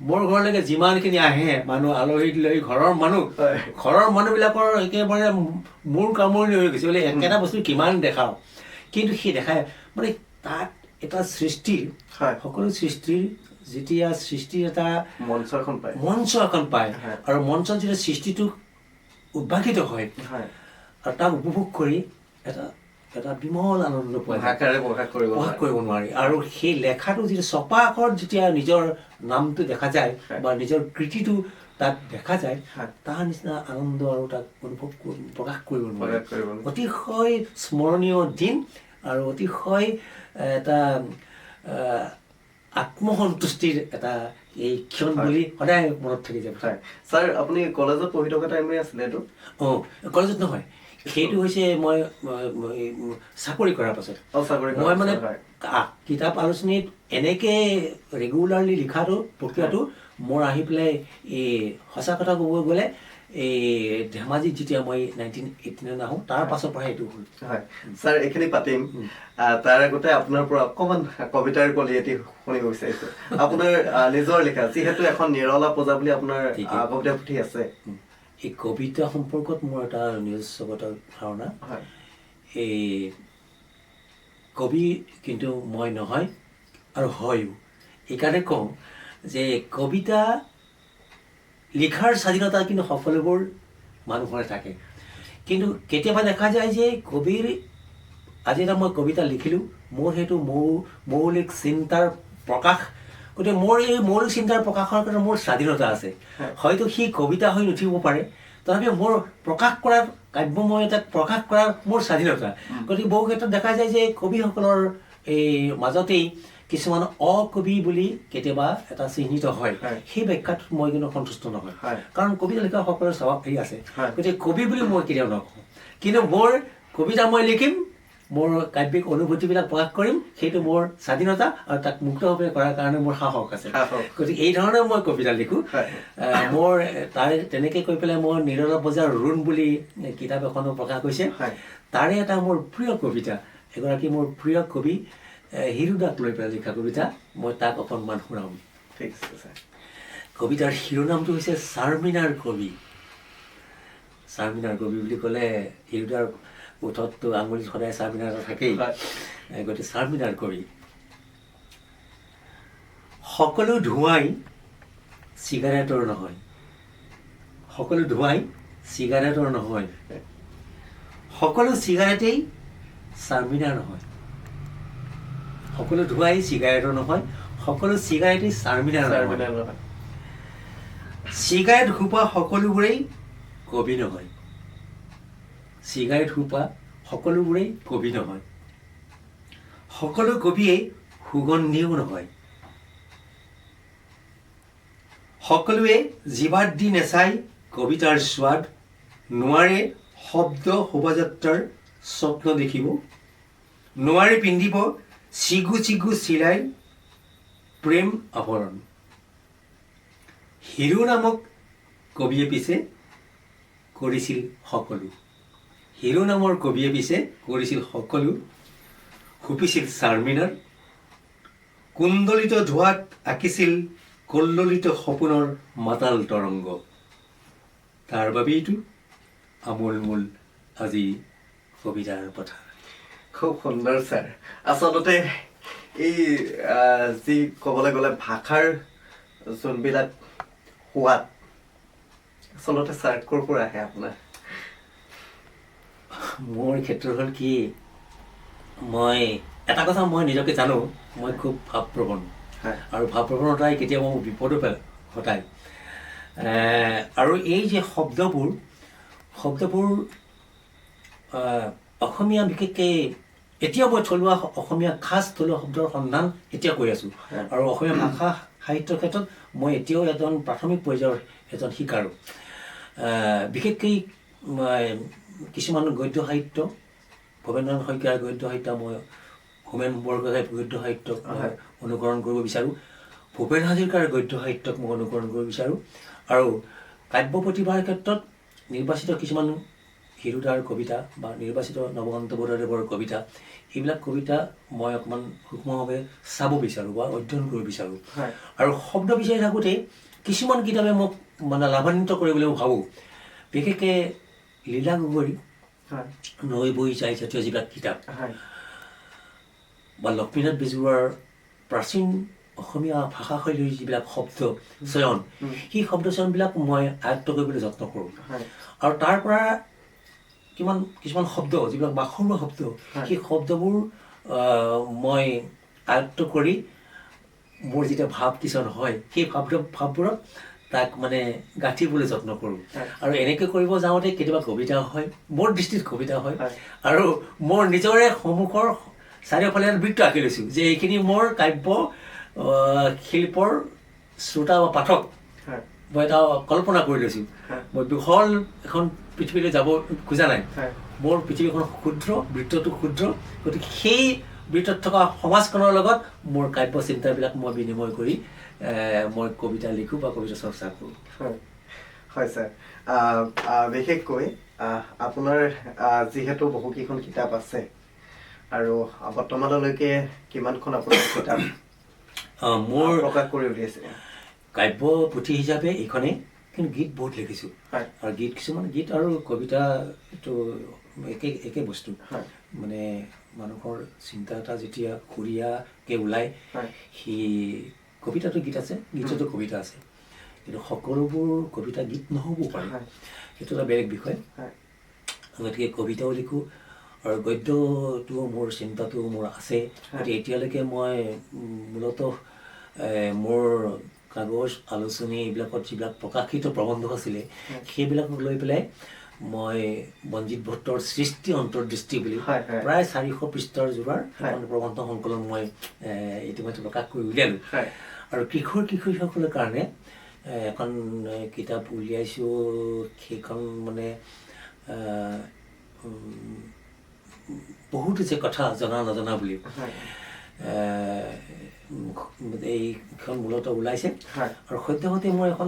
মোৰ ঘৰলৈকে যিমানখিনি আহে মানুহ আলহী দিলহী ঘৰৰ মানুহবিলাকৰ একেবাৰে মূৰ কামুৰণি হৈ গৈছে বোলে একেটা বস্তু কিমান দেখাওঁ কিন্তু সেই দেখাই মানে তাত এটা সৃষ্টিৰ সকলো সৃষ্টিৰ যেতিয়া সৃষ্টিৰ এটা মঞ্চ এখন পায় আৰু মঞ্চত যেতিয়া সৃষ্টিটো উদ্ভাসিত হয় আৰু তাক উপভোগ কৰি এটা বিমল আনন্দ পোৱা প্ৰকাশ কৰিব নোৱাৰি আৰু সেই লেখাটো যেতিয়া ছপা আখৰত যেতিয়া নিজৰ নামটো দেখা যায় বা নিজৰ কৃতিটো তাত দেখা যায় তাৰ নিচিনা আনন্দ আৰু তাক অনুভৱ প্ৰকাশ কৰিব নোৱাৰে অতিশয় স্মৰণীয় দিন আৰু অতিশয় এটা আত্মসন্তুষ্টিৰ এটা এই ক্ষণ বুলি সদায় মনত থাকি যাব ছাৰ আপুনি কলেজত পঢ়ি থকা টাইমে আছিলে এইটো কলেজত নহয় সেইটো হৈছে মই চাকৰি কৰাৰ পাছত মই মানে কিতাপ আলোচনীত এনেকৈ ৰেগুলাৰলি লিখাটো প্ৰক্ৰিয়াটো মোৰ আহি পেলাই এই সঁচা কথা ক'ব গ'লে এই ধেমাজিত যেতিয়া মই 1989 আহোঁ তাৰ পাছৰ পৰাই এইটো হ'ল হয় ছাৰ এইখিনি পাতিম তাৰ আগতে আপোনাৰ পৰা অকণমান কবিতাৰ কলি এটি শুনিব বিচাৰিছোঁ আপোনাৰ নিজৰ লিখা যিহেতু এখন নিৰলা পূজা বুলি আপোনাৰ কবিতা পুথি আছে এই কবিতা সম্পৰ্কত মোৰ এটা নিজস্বগত ধাৰণা এই কবি কিন্তু মই নহয় আৰু হয়ো এইকাৰণে কওঁ যে কবিতা লিখাৰ স্বাধীনতা কিন্তু সকলোবোৰ মানুহৰে থাকে কিন্তু কেতিয়াবা দেখা যায় যে কবিৰ আজি এটা মই কবিতা লিখিলোঁ মোৰ সেইটো মৌলিক চিন্তাৰ প্ৰকাশ গতিকে মোৰ এই মৌলিক চিন্তাৰ প্ৰকাশৰ কাৰণে মোৰ স্বাধীনতা আছে হয়তো সি কবিতা হৈ নুঠিব পাৰে তথাপিও মোৰ প্ৰকাশ কৰাৰ কাব্যময় এটাক প্ৰকাশ কৰাৰ মোৰ স্বাধীনতা গতিকে বহু ক্ষেত্ৰত দেখা যায় যে কবিসকলৰ এই মাজতেই কিছুমান অকবি বুলি কেতিয়াবা এটা চিহ্নিত হয় সেই ব্যাখ্যাত মই কিন্তু সন্তুষ্ট নহয় কাৰণ কবিতা লিখা সকলোৰে স্বভাৱ হেৰি আছে গতিকে কবি বুলি মই কেতিয়াও নকওঁ কিন্তু মোৰ কবিতা মই লিখিম মোৰ কাব্যিক অনুভূতিবিলাক প্ৰকাশ কৰিম, সেইটো মোৰ স্বাধীনতা আৰু তাক মুক্তভাৱে কৰাৰ কাৰণে মোৰ সাহস আছে। গতিকে এই ধৰণে মই কবিতা লিখোঁ। মোৰ তাৰে তেনেকৈ কৈ পেলাই মই নিৰলা বজাৰ ৰুণ বুলি কিতাপ এখনো প্ৰকাশ হৈছে। তাৰে এটা মোৰ প্ৰিয় কবিতা, এগৰাকী মোৰ প্ৰিয় কবি হিৰুদাক লৈ পেলাই লিখা কবিতা, মই তাক অকণমান শুনাম। ঠিক আছে ছাৰ। কবিতাৰ শিৰোনামটো হৈছে চাৰমিনাৰ কবি। চাৰমিনাৰ কবি বুলি ক'লে হিৰুদাৰ ওঠততো আঙুলিত সদায় চাৰমিনাৰ এটা থাকেই, গতিকে চাৰমিনাৰ কবি। সকলো ধোঁৱাই চিগাৰেটৰ নহয়, সকলো ধোঁৱাই চিগাৰেটৰ নহয়, সকলো চিগাৰেটেই চাৰমিনাৰ নহয়, সকলো ধোঁৱাই চিগাৰেটৰ নহয়, সকলো চিগাৰেটেই চাৰমিনাৰ নহয়, চিগাৰেট সোপা সকলোবোৰেই কবি নহয়, চিগাৰেট সোপা সকলোবোৰেই কবি নহয়, সকলো কবিয়েই সুগন্ধিও নহয়, সকলোৱে জিভাত দি নেচাই কবিতাৰ স্বাদ, নোৱাৰে শব্দ শোভাযাত্ৰাৰ স্বপ্ন দেখিব, নোৱাৰে পিন্ধিব চিগু চিগু চিলাই প্ৰেম আৱৰণ। হিৰু নামক কবিয়ে পিছে কৰিছিল সকলো, হিৰু নামৰ কবিয়ে পিছে কৰিছিল সকলো, সুপিছিল চাৰমিনাৰ, কুণ্ডলিত ধোঁৱাত আঁকিছিল কল্লোলিত সপোনৰ মাতাল তৰংগ। তাৰ বাবেইতো আমোলমোল আজি কবিতাৰ পথাৰ। খুব সুন্দৰ ছাৰ। আচলতে এই যি ক'বলৈ গ'লে ভাষাৰ যোনবিলাক সোৱাদ, আচলতে ছাৰ ক'ৰ পৰা আহে আপোনাৰ? মোৰ ক্ষেত্ৰত হ'ল কি, মই এটা কথা মই নিজকে জানো, মই খুব ভাৱপ্ৰৱণ, আৰু ভাৱপ্ৰৱণতাই কেতিয়াবা মোক বিপদো ঘটায়। আৰু এই যে শব্দবোৰ অসমীয়া বিশেষকৈ এতিয়া মই থলুৱা অসমীয়া খাচ থলুৱা শব্দৰ সন্ধান এতিয়া কৰি আছোঁ, আৰু অসমীয়া ভাষা সাহিত্যৰ ক্ষেত্ৰত মই এতিয়াও এজন প্ৰাথমিক পৰ্যায়ৰ এজন শিকাৰু। বিশেষকৈ কিছুমান গদ্য সাহিত্য, ভৱেন্দ্ৰনাথ শইকীয়াৰ গদ্য সাহিত্য, মই হোমেন বৰগোহাঁইৰ গদ্য সাহিত্যক মই অনুকৰণ কৰিব বিচাৰোঁ, ভূপেন হাজৰিকাৰ গদ্য সাহিত্যক মই অনুকৰণ কৰিব বিচাৰোঁ, আৰু কাব্য প্ৰতিভাৰ ক্ষেত্ৰত নিৰ্বাচিত কিছুমান হিৰুদাৰ কবিতা বা নিৰ্বাচিত নৱকান্ত বৰুৱাদেৱৰ কবিতা, এইবিলাক কবিতা মই অকণমান সূক্ষ্মভাৱে চাব বিচাৰোঁ বা অধ্যয়ন কৰিব বিচাৰোঁ। আৰু শব্দ বিচাৰি থাকোঁতে কিছুমান কিতাপে মোক মানে লাভান্বিত কৰিবলৈ মই ভাবোঁ, বিশেষকৈ লীলা গগৈ নৈ বৈ যায় জাতীয় যিবিলাক কিতাপ, বা লক্ষ্মীনাথ বেজবৰুৱাৰ প্ৰাচীন অসমীয়া ভাষা শৈলীৰ যিবিলাক শব্দ চয়ন, সেই শব্দ চয়নবিলাক মই আয়ত্ত কৰিবলৈ যত্ন কৰোঁ, আৰু তাৰ পৰা কিছুমান শব্দ যিবিলাক বাখৰুৱা শব্দ, সেই শব্দবোৰ মই আয়ত্ত কৰি মোৰ যেতিয়া ভাৱ কিছুমান হয়, সেই ভাৱবোৰত তাক মানে গাঁঠিবলৈ যত্ন কৰোঁ। আৰু এনেকৈ কৰিব যাওঁতে কেতিয়াবা কবিতা হয়, মোৰ দৃষ্টিত কবিতা হয়, আৰু মোৰ নিজৰে সন্মুখৰ চাৰিওফালে বৃত্ত আঁকি লৈছোঁ যে এইখিনি মোৰ কাব্য শিল্পৰ শ্ৰোতা বা পাঠক মই এটা কল্পনা কৰি লৈছোঁ। মই বিশাল এখন পৃথিৱীলৈ যাব খোজা নাই, মোৰ পৃথিৱীখন ক্ষুদ্ৰ, বৃত্তটো ক্ষুদ্ৰ, গতিকে সেই বৃত্তত থকা সমাজখনৰ লগত মোৰ কাব্য চিন্তাবিলাক মই বিনিময় কৰি মই কবিতা লিখোঁ বা কবিতা চৰ্চা কৰোঁ। হয় ছাৰ। বিশেষকৈ আপোনাৰ যিহেতু বহুকেইখন কিতাপ আছে, আৰু বৰ্তমানলৈকে কিমানখন আপোনাৰ কিতাপ মোৰ প্ৰকাশ কৰি উলিয়াইছে? কাব্য পুথি হিচাপে এইখনেই, কিন্তু গীত বহুত লিখিছোঁ, আৰু গীত আৰু কবিতা এইটো একে বস্তু। মানে মানুহৰ চিন্তা এটা যেতিয়া সুৰীয়াকৈ ওলায়, সি কবিতাটো গীত আছে, গীততো কবিতা আছে, কিন্তু সকলোবোৰ কবিতা গীত নহ'বও পাৰে, সেইটো এটা বেলেগ বিষয়। গতিকে কবিতাও লিখোঁ, আৰু গদ্যটো মোৰ চিন্তাটো মোৰ আছে। গতিকে এতিয়ালৈকে মই মূলতঃ মোৰ কাগজ আলোচনী এইবিলাকত যিবিলাক প্ৰকাশিত প্ৰবন্ধ আছিলে, সেইবিলাকক লৈ পেলাই মই মনজিৎ ভট্টৰ সৃষ্টি অন্তৰ্দৃষ্টি বুলি প্ৰায় 400 পৃষ্ঠাৰ যোৰাৰ এখন প্ৰবন্ধ সংকলন মই ইতিমধ্যে প্ৰকাশ কৰি উলিয়ালোঁ। আৰু কিশোৰীসকলৰ কাৰণে এখন কিতাপ উলিয়াইছোঁ, সেইখন মানে বহুতো যে কথা জনা নজনা বুলি হয় এইখন মূলতঃ ওলাইছে হয় আৰু সদ্যহতে মোৰ এখন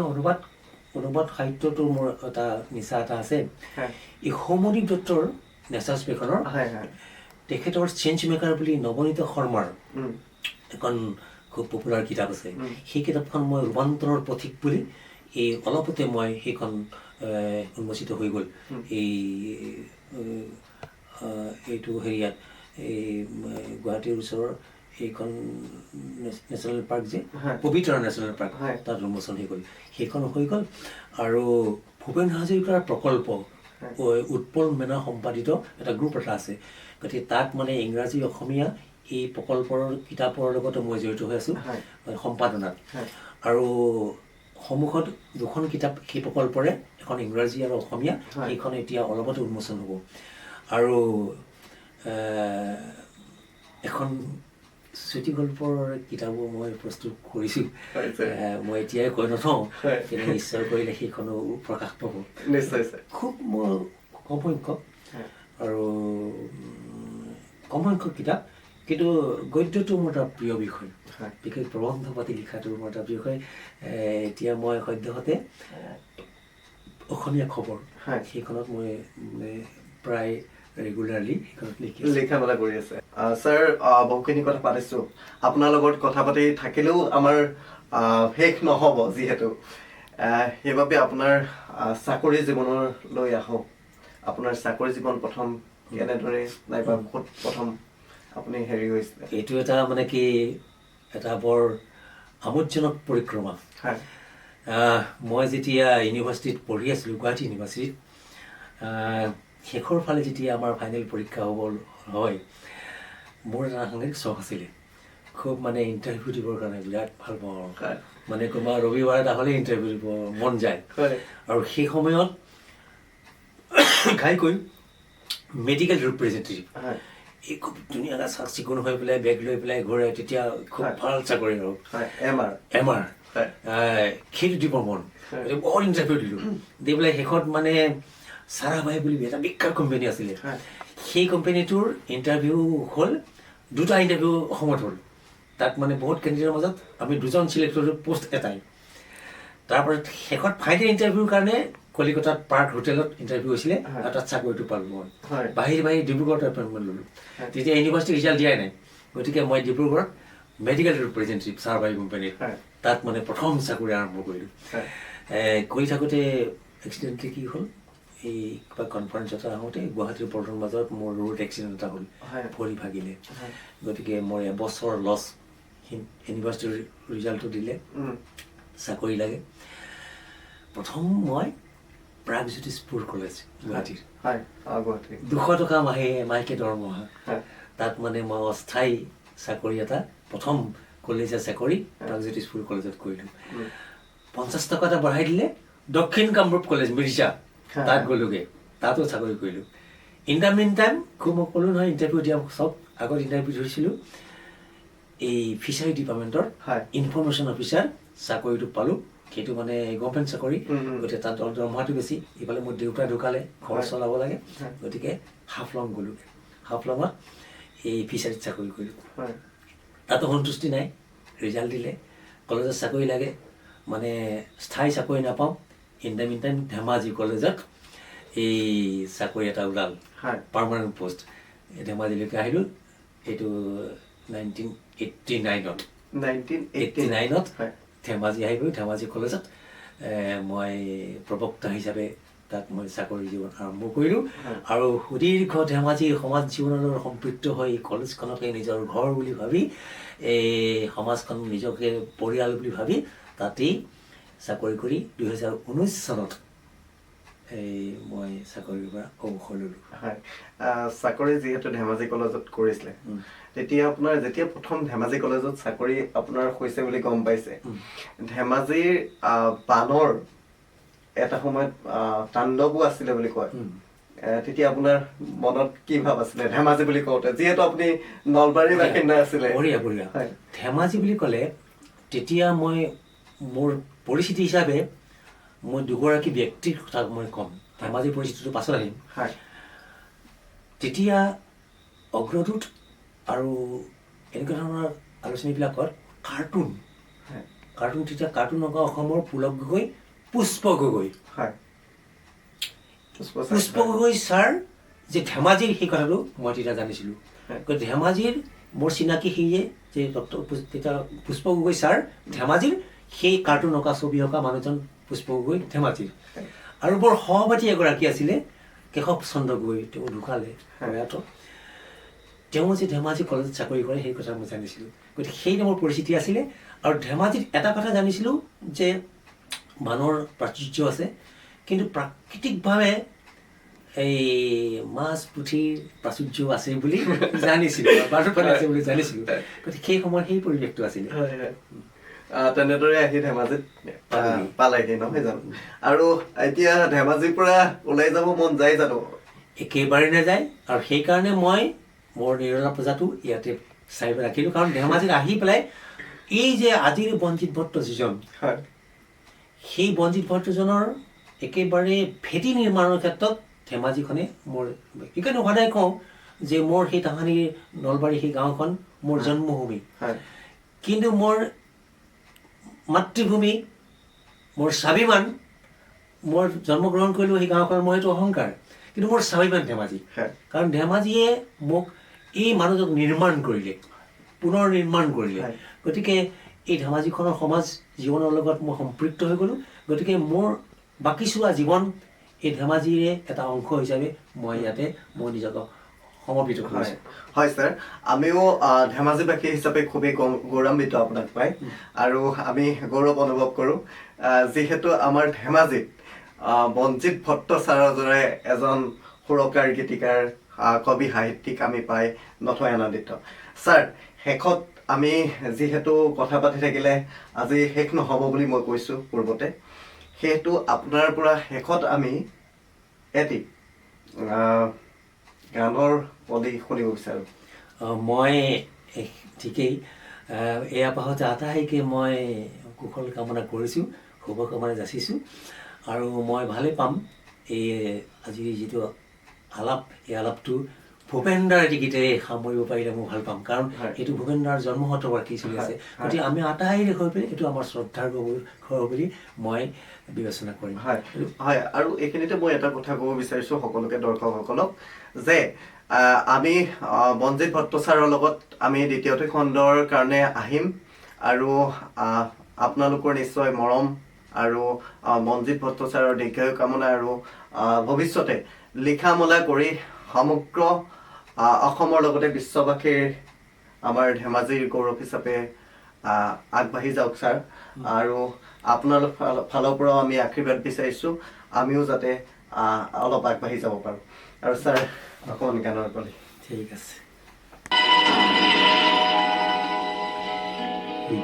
অনুবাদ সাহিত্যটো মোৰ এটা নিচা এটা আছে হয় এই সৌমদীপ দত্তৰ নেচাৰ স্পেখনৰ হয় হয় তেখেতৰ চেঞ্জ মেকাৰ বুলি নৱনীত শৰ্মাৰ উম এখন খুব পপুলাৰ কিতাপ আছে উম সেই কিতাপখন মই ৰূপান্তৰৰ পথিক বুলি এই অলপতে মই সেইখন উন্মোচিত হৈ গ'ল উম এই এইটো হেৰিয়াত এই গুৱাহাটীৰ ওচৰৰ এইখন নেশ্যনেল পাৰ্ক যে হয় পবিতৰা নেশ্যনেল পাৰ্ক হয় তাত উন্মোচন হৈ গ'ল সেইখন হৈ গ'ল আৰু ভূপেন হাজৰিকাৰ প্ৰকল্প উৎপল মেনা সম্পাদিত এটা গ্ৰুপ এটা আছে গতিকে তাত মানে ইংৰাজী অসমীয়া এই প্ৰকল্পৰ কিতাপৰ লগতে মই জড়িত হৈ আছোঁ হয় সম্পাদনাত হয় আৰু সন্মুখত দুখন কিতাপ সেই প্ৰকল্পৰে এখন ইংৰাজী আৰু অসমীয়া হয় সেইখন এতিয়া অলপতে উন্মোচন হ'ব আৰু এখন চুটি গল্পৰ কিতাপো মই প্ৰস্তুত কৰিছোঁ মই এতিয়াই কৈ নথওঁ হয় কিন্তু নিশ্চয় কৰিলে সেইখনো প্ৰকাশ পাব নিশ্চয় নিশ্চয় খুব মোৰ কম সংখ্যক হয় আৰু কম সংখ্যক কিতাপ কিন্তু গদ্যটো মোৰ এটা প্ৰিয় বিষয় হয় বিশেষ প্ৰবন্ধ পাতি লিখাটো মোৰ এটা প্ৰিয় বিষয় এতিয়া মই সদ্যহতে অসমীয়া খবৰ হয় সেইখনত মই প্ৰায় ৰেগুলাৰলি সেইখনত লিখি লিখা মেলা কৰি আছে ছাৰ বহুখিনি কথা পাতিছোঁ আপোনাৰ লগত কথা পাতি থাকিলেও আমাৰ শেষ নহ'ব যিহেতু সেইবাবে আপোনাৰ চাকৰি জীৱনলৈ আহোঁ আপোনাৰ চাকৰি জীৱন প্ৰথম কেনেদৰে নাইবা ক'ত প্ৰথম আপুনি হেৰি হৈছিলে এইটো এটা মানে কি এটা বৰ আমোদজনক পৰিক্ৰমা হয় মই যেতিয়া ইউনিভাৰ্চিটিত পঢ়ি আছিলোঁ গুৱাহাটী ইউনিভাৰ্চিটিত শেষৰ ফালে যেতিয়া আমাৰ ফাইনেল পৰীক্ষা হ'ব হয় মোৰ এটা সাংঘাতিক চখ আছিলে খুব মানে ইণ্টাৰভিউ দিবৰ কাৰণে বিৰাট ভাল পাওঁ হয় মানে কোনোবা ৰবিবাৰ এটা হ'লে ইণ্টাৰভিউ দিব মন যায় হয় আৰু সেই সময়ত ঘাইকৈ মেডিকেল ৰিপ্ৰেজেণ্টেটিভ হয় এই খুব ধুনীয়াকৈ চাফ চিকুণ হৈ পেলাই বেগ লৈ পেলাই ঘূৰে তেতিয়া খুব ভাল চাকৰি আৰু হয় এমাৰ এমাৰ হয় সেইটো দিবৰ মন বৰ ইণ্টাৰভিউ দিলোঁ দি পেলাই শেষত মানে চাৰাভাই বুলি এটা বিখ্যাত কোম্পানী আছিলে হয় সেই কোম্পানীটোৰ ইণ্টাৰভিউ হ'ল দুটা ইণ্টাৰভিউ অসমত হ'ল তাত মানে বহুত কেণ্ডিডেটৰ মাজত আমি দুজন চিলেক্ট কৰিলোঁ পোষ্ট এটাই তাৰপাছত শেষত ফাইনেল ইণ্টাৰভিউৰ কাৰণে কলিকতাত পাৰ্ক হোটেলত ইণ্টাৰভিউ হৈছিলে আৰু তাত চাকৰিটো পালোঁ মই হয় বাহিৰ ডিব্ৰুগড়ত এপইণ্টমেণ্ট ল'লোঁ তেতিয়া ইউনিভাৰ্চিটি ৰিজাল্ট দিয়াই নাই গতিকে মই ডিব্ৰুগড়ত মেডিকেল ৰিপ্ৰেজেণ্টেটিভ চাৰভাই কোম্পানীত তাত মানে প্ৰথম চাকৰি আৰম্ভ কৰিলোঁ কৰি থাকোঁতে এক্সিডেণ্টলি কি হ'ল এই কিবা কনফাৰেঞ্চ এটা আহোঁতে গুৱাহাটীৰ পল্টন বজাৰত মোৰ ৰোড এক্সিডেণ্ট এটা হ'ল ভৰি ভাগিলে গতিকে মোৰ এবছৰ লছ ইউনিভাৰ্চিটিৰ ৰিজাল্টটো দিলে চাকৰি লাগে প্ৰথম মই প্ৰাগজ্যোতিষপুৰ কলেজ গুৱাহাটীৰ 200 টকা মাহেকে দৰমহা তাত মানে মই অস্থায়ী চাকৰি এটা প্ৰথম কলেজীয়া চাকৰি প্ৰাগজ্যোতিষপুৰ কলেজত কৰিলোঁ 50 টকা এটা বঢ়াই দিলে দক্ষিণ কামৰূপ কলেজ মিৰ্জা তাত গ'লোগৈ তাতো চাকৰি কৰিলোঁ ইন দ্য মিন টাইম খুব মই ক'লোঁ নহয় ইণ্টাৰভিউ দিয়া চব আগত ইণ্টাৰভিউ ধৰিছিলোঁ এই ফিচাৰী ডিপাৰ্টমেণ্টৰ ইনফৰ্মেশ্যন অফিচাৰ চাকৰিটো পালোঁ সেইটো মানে গভৰ্ণমেণ্ট চাকৰি গতিকে তাত দৰমহাটো বেছি ইফালে মোৰ দেউতা ঢুকালে ঘৰ চলাব লাগে গতিকে হাফলং গ'লোঁ হাফলঙত এই ফিচাৰীত চাকৰি কৰিলোঁ তাতো সন্তুষ্টি নাই ৰিজাল্ট দিলে কলেজত চাকৰি লাগে মানে স্থায়ী চাকৰি নাপাওঁ in the mean time Dhemaji কলেজত এই চাকৰি এটা ওলাল পাৰ্মানেণ্ট পষ্ট ধেমাজিলৈকে আহিলোঁ এইটো 1989ত ধেমাজি আহি গৈ ধেমাজি কলেজত মই প্ৰবক্তা হিচাপে তাত মই চাকৰি জীৱন আৰম্ভ কৰিলোঁ আৰু সুদীৰ্ঘ ধেমাজি সমাজ জীৱনৰ লগত সম্পৃক্ত হৈ কলেজখনকে নিজৰ ঘৰ বুলি ভাবি এই সমাজখন নিজকে পৰিয়াল বুলি ভাবি তাতেই চাকৰি কৰি 2019 চনত এই মই চাকৰিৰ পৰা অৱসৰ ল'লোঁ চাকৰি যিহেতু ধেমাজি কলেজত কৰিছিলে তেতিয়া আপোনাৰ যেতিয়া প্ৰথম ধেমাজি কলেজত চাকৰি আপোনাৰ হৈছে বুলি গম পাইছে ধেমাজিৰ বানৰ এটা সময়ত তাণ্ডৱো আছিলে বুলি কয় তেতিয়া আপোনাৰ মনত কি ভাৱ আছিলে ধেমাজি বুলি কওঁতে যিহেতু আপুনি নলবাৰীৰ বাসিন্দা আছিলে বঢ়িয়া বঢ়িয়া ধেমাজি বুলি ক'লে তেতিয়া মই মোৰ পৰিস্থিতি হিচাপে মই দুগৰাকী ব্যক্তিৰ কথা মই ক'ম ধেমাজিৰ পৰিস্থিতিটো পাছত আহিম তেতিয়া অগ্ৰদূত আৰু এনেকুৱা ধৰণৰ আলোচনীবিলাকত কাৰ্টুন তেতিয়া কাৰ্টুন নগা অসমৰ পুলক গগৈ, পুষ্প গগৈ ছাৰ যে ধেমাজিৰ সেই কথাটো মই তেতিয়া জানিছিলোঁ। ধেমাজিৰ মোৰ চিনাকি সেয়ে যে তেতিয়া পুষ্প গগৈ ছাৰ ধেমাজিৰ, সেই কাৰ্টুন অঁকা ছবি অঁকা মানুহজন পুষ্প গগৈ ধেমাজিৰ। আৰু বৰ সহপাঠী এগৰাকী আছিলে কেশৱ চন্দ্ৰ গগৈ, তেওঁ ঢুকালে প্ৰয়াত। তেওঁ যে ধেমাজি কলেজত চাকৰি কৰে সেই কথা মই জানিছিলোঁ। গতিকে সেই মোৰ পৰিস্থিতি আছিলে। আৰু ধেমাজিত এটা কথা জানিছিলোঁ যে মানুহৰ প্ৰাচুৰ্য আছে, কিন্তু প্ৰাকৃতিকভাৱে এই মাছ পুঠিৰ প্ৰাচুৰ্য আছে বুলি জানিছিলোঁ, বাৰুপানী আছে বুলি জানিছিলোঁ। গতিকে সেই সময়ত সেই পৰিৱেশটো আছিলে। তেনেদৰে আহি ধেমাজিত পালেহি নহয় জানো? আৰু এতিয়া ধেমাজিৰ পৰা ওলাই যাব মন যায় জানো? একেবাৰে নাযায়। আৰু সেইকাৰণে মই মোৰ নিৰলা পূজাটো ইয়াতে চাই ৰাখিলোঁ। কাৰণ ধেমাজিত আহি পেলাই এই যে আজিৰ বঞ্জিত ভট্ট যিজন, সেই বঞ্জিত ভট্টজনৰ একেবাৰে ভেটি নিৰ্মাণৰ ক্ষেত্ৰত ধেমাজিখনে মোৰ, সেইকাৰণে সদায় কওঁ যে মোৰ সেই তাহানিৰ নলবাৰী সেই গাঁওখন মোৰ জন্মভূমি, কিন্তু মোৰ মাতৃভূমি, মোৰ স্বাভিমান, মই জন্মগ্ৰহণ কৰিলোঁ সেই গাঁওখনৰ, মোৰ এইটো অহংকাৰ, কিন্তু মোৰ স্বাভিমান ধেমাজি। কাৰণ ধেমাজিয়ে মোক এই মানুহজনক নিৰ্মাণ কৰিলে, পুনৰ নিৰ্মাণ কৰিলে। গতিকে এই ধেমাজিখনৰ সমাজ জীৱনৰ লগত মই সম্পৃক্ত হৈ গ'লোঁ। গতিকে মোৰ বাকী চোৱা জীৱন এই ধেমাজিৰে এটা অংশ হিচাপে মই ইয়াতে মই নিজকে সমৰ্পিত কৰিছোঁ। হয় ছাৰ, আমিও ধেমাজিবাসী হিচাপে খুবেই গৌৰৱান্বিত আপোনাক পাই, আৰু আমি গৌৰৱ অনুভৱ কৰোঁ যিহেতু আমাৰ ধেমাজিত বঞ্জিত ভট্ট ছাৰৰ দৰে এজন সুৰকাৰ গীতিকাৰ কবি সাহিত্যিক আমি পাই নথৈ আনন্দিত। ছাৰ, শেষত আমি যিহেতু কথা পাতি থাকিলে আজি শেষ নহ'ব বুলি মই কৈছোঁ পূৰ্বতে, সেইটো আপোনাৰ পৰা শেষত আমি এটি গানৰ পদী শুনিব বিচাৰোঁ। মই ঠিকেই এয়া পাহতে আটাইকে মই কুশল কামনা কৰিছোঁ, শুভকামনা যাচিছোঁ। আৰু মই ভালেই পাম এই আজিৰ যিটো আলাপ, এই আলাপটো ভূপেন দাৰ এটি গীতেৰে সামৰিব পাৰিলে মই ভাল পাম। কাৰণ এইটো ভূপেন দাৰ জন্ম শতবাৰ্ষিকী চলি আছে। গতিকে আমি আটাইৰে হৈ পেলাই এইটো আমাৰ শ্ৰদ্ধাৰ ঘৰ বুলি মই বিবেচনা কৰিম। হয়, আৰু এইখিনিতে মই এটা কথা ক'ব বিচাৰিছোঁ সকলোকে, দৰ্শকসকলক, যে আমি বঞ্জিত ভট্ট ছাৰৰ লগত আমি দ্বিতীয়টো খণ্ডৰ কাৰণে আহিম, আৰু আপোনালোকৰ নিশ্চয় মৰম আৰু বঞ্জিত ভট্ট ছাৰৰ দীৰ্ঘায়ু কামনা, আৰু ভৱিষ্যতে লিখা মেলা কৰি সমগ্ৰ অসমৰ লগতে বিশ্ববাসীৰ আমাৰ ধেমাজিৰ গৌৰৱ হিচাপে আগবাঢ়ি যাওক ছাৰ। আৰু আপোনালোক ফালৰ পৰাও আমি আশীৰ্বাদ বিচাৰিছোঁ, আমিও যাতে অলপ আগবাঢ়ি যাব পাৰোঁ। আৰু ছাৰ, অকণমান গানৰ কলি। ঠিক আছে।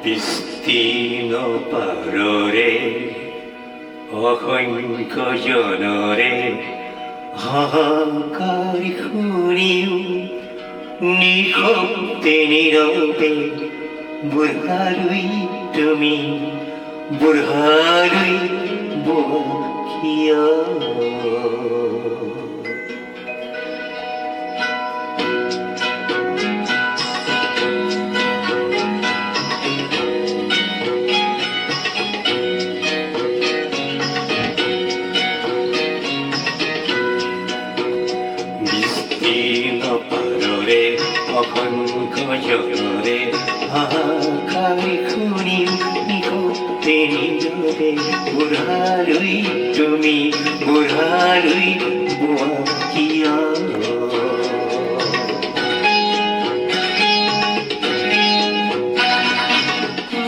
বিস্তীৰ্ণ পাৰৰে অসংখ্য জনৰে হাহাকাৰ শুনিও নিশব্দে নীৰৱে বুঢ়ালৈ তুমি বুঢ়ালৈ বকিয়া। অসংখ্য জনৰে হাহাকাৰ শুনিও নিশব্দে নীৰৱে বুঢ়ালৈ তুমি বুঢ়ালৈ বোৱা কিয়।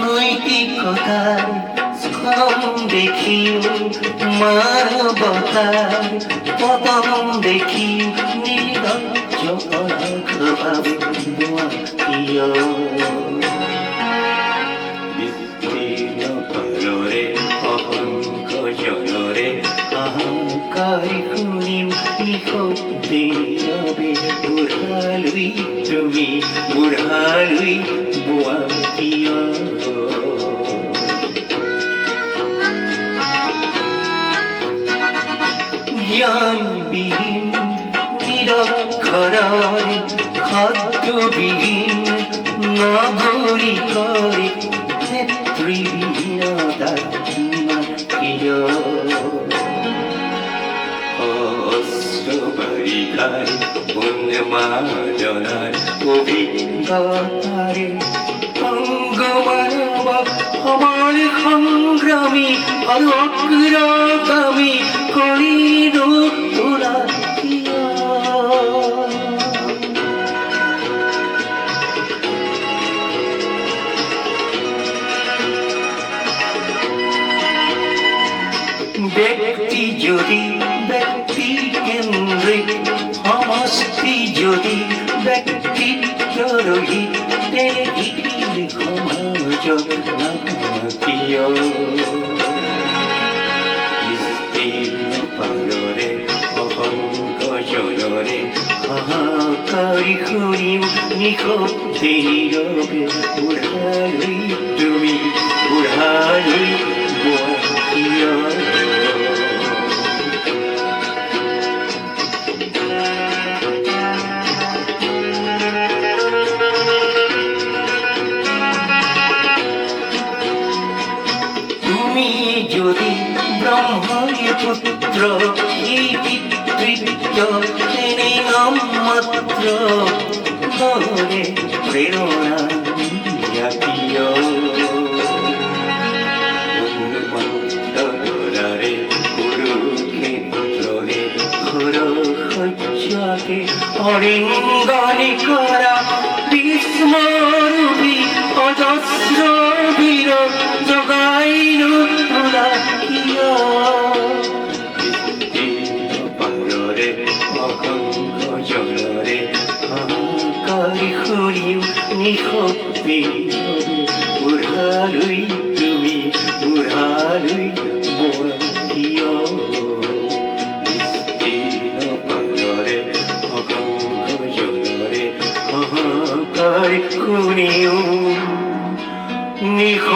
নৈতিকতাৰ স্খলন দেখিও মানৱতাৰ পতন দেখিও নিৰ্লজ্জ বিস্তীৰ্ণ পাৰৰে অসংখ্য জনৰে হাহাকাৰ শুনিও নিশব্দে নীৰৱে বুঢ়ালৈ তুমি বুঢ়ালৈ বোৱা কিয়। জ্ঞানবিহীন নিৰক্ষ ধরারে খাদ্যবিহীন নাগরিকরে নেতৃহীনতা অস্ত্রবারিকায় উন্মাদনার অভিজ্ঞতারে অঙ্গমানব আমার সংগ্রামী আর অগ্রগামী করিল তোরা ব্যক্তি যদি ব্যক্তি কেন্দ্রিক সমষ্টি যদি ব্যক্তিত্ব রহিত সমাজ নাকিয় পালরে অহংক জলরে হাহাকারি শুনিম নিশব্দে নীরবে বুঢ়ালৈ তুমি বুঢ়ালৈ তুমি যদি ব্রহ্মর পুত্র এই পিতৃত্ব তেনে নাম মাত্র ধরে প্রেরণা জাতীয় রে কুরুক্ষেত্রে ঘোর শয্যাকে অরিঙ্গনি করা বিস্মরূপী অজস্র বীর জগাইল তোরা কিয় পালরে অহংক জলরে হাহাকারি শুনিম নিশব্দে বুঢ়ালৈ তুমি বুঢ়ালৈ বকিয় পালরে অহংক জলরে হাহাকাৰি শুনিও নিশ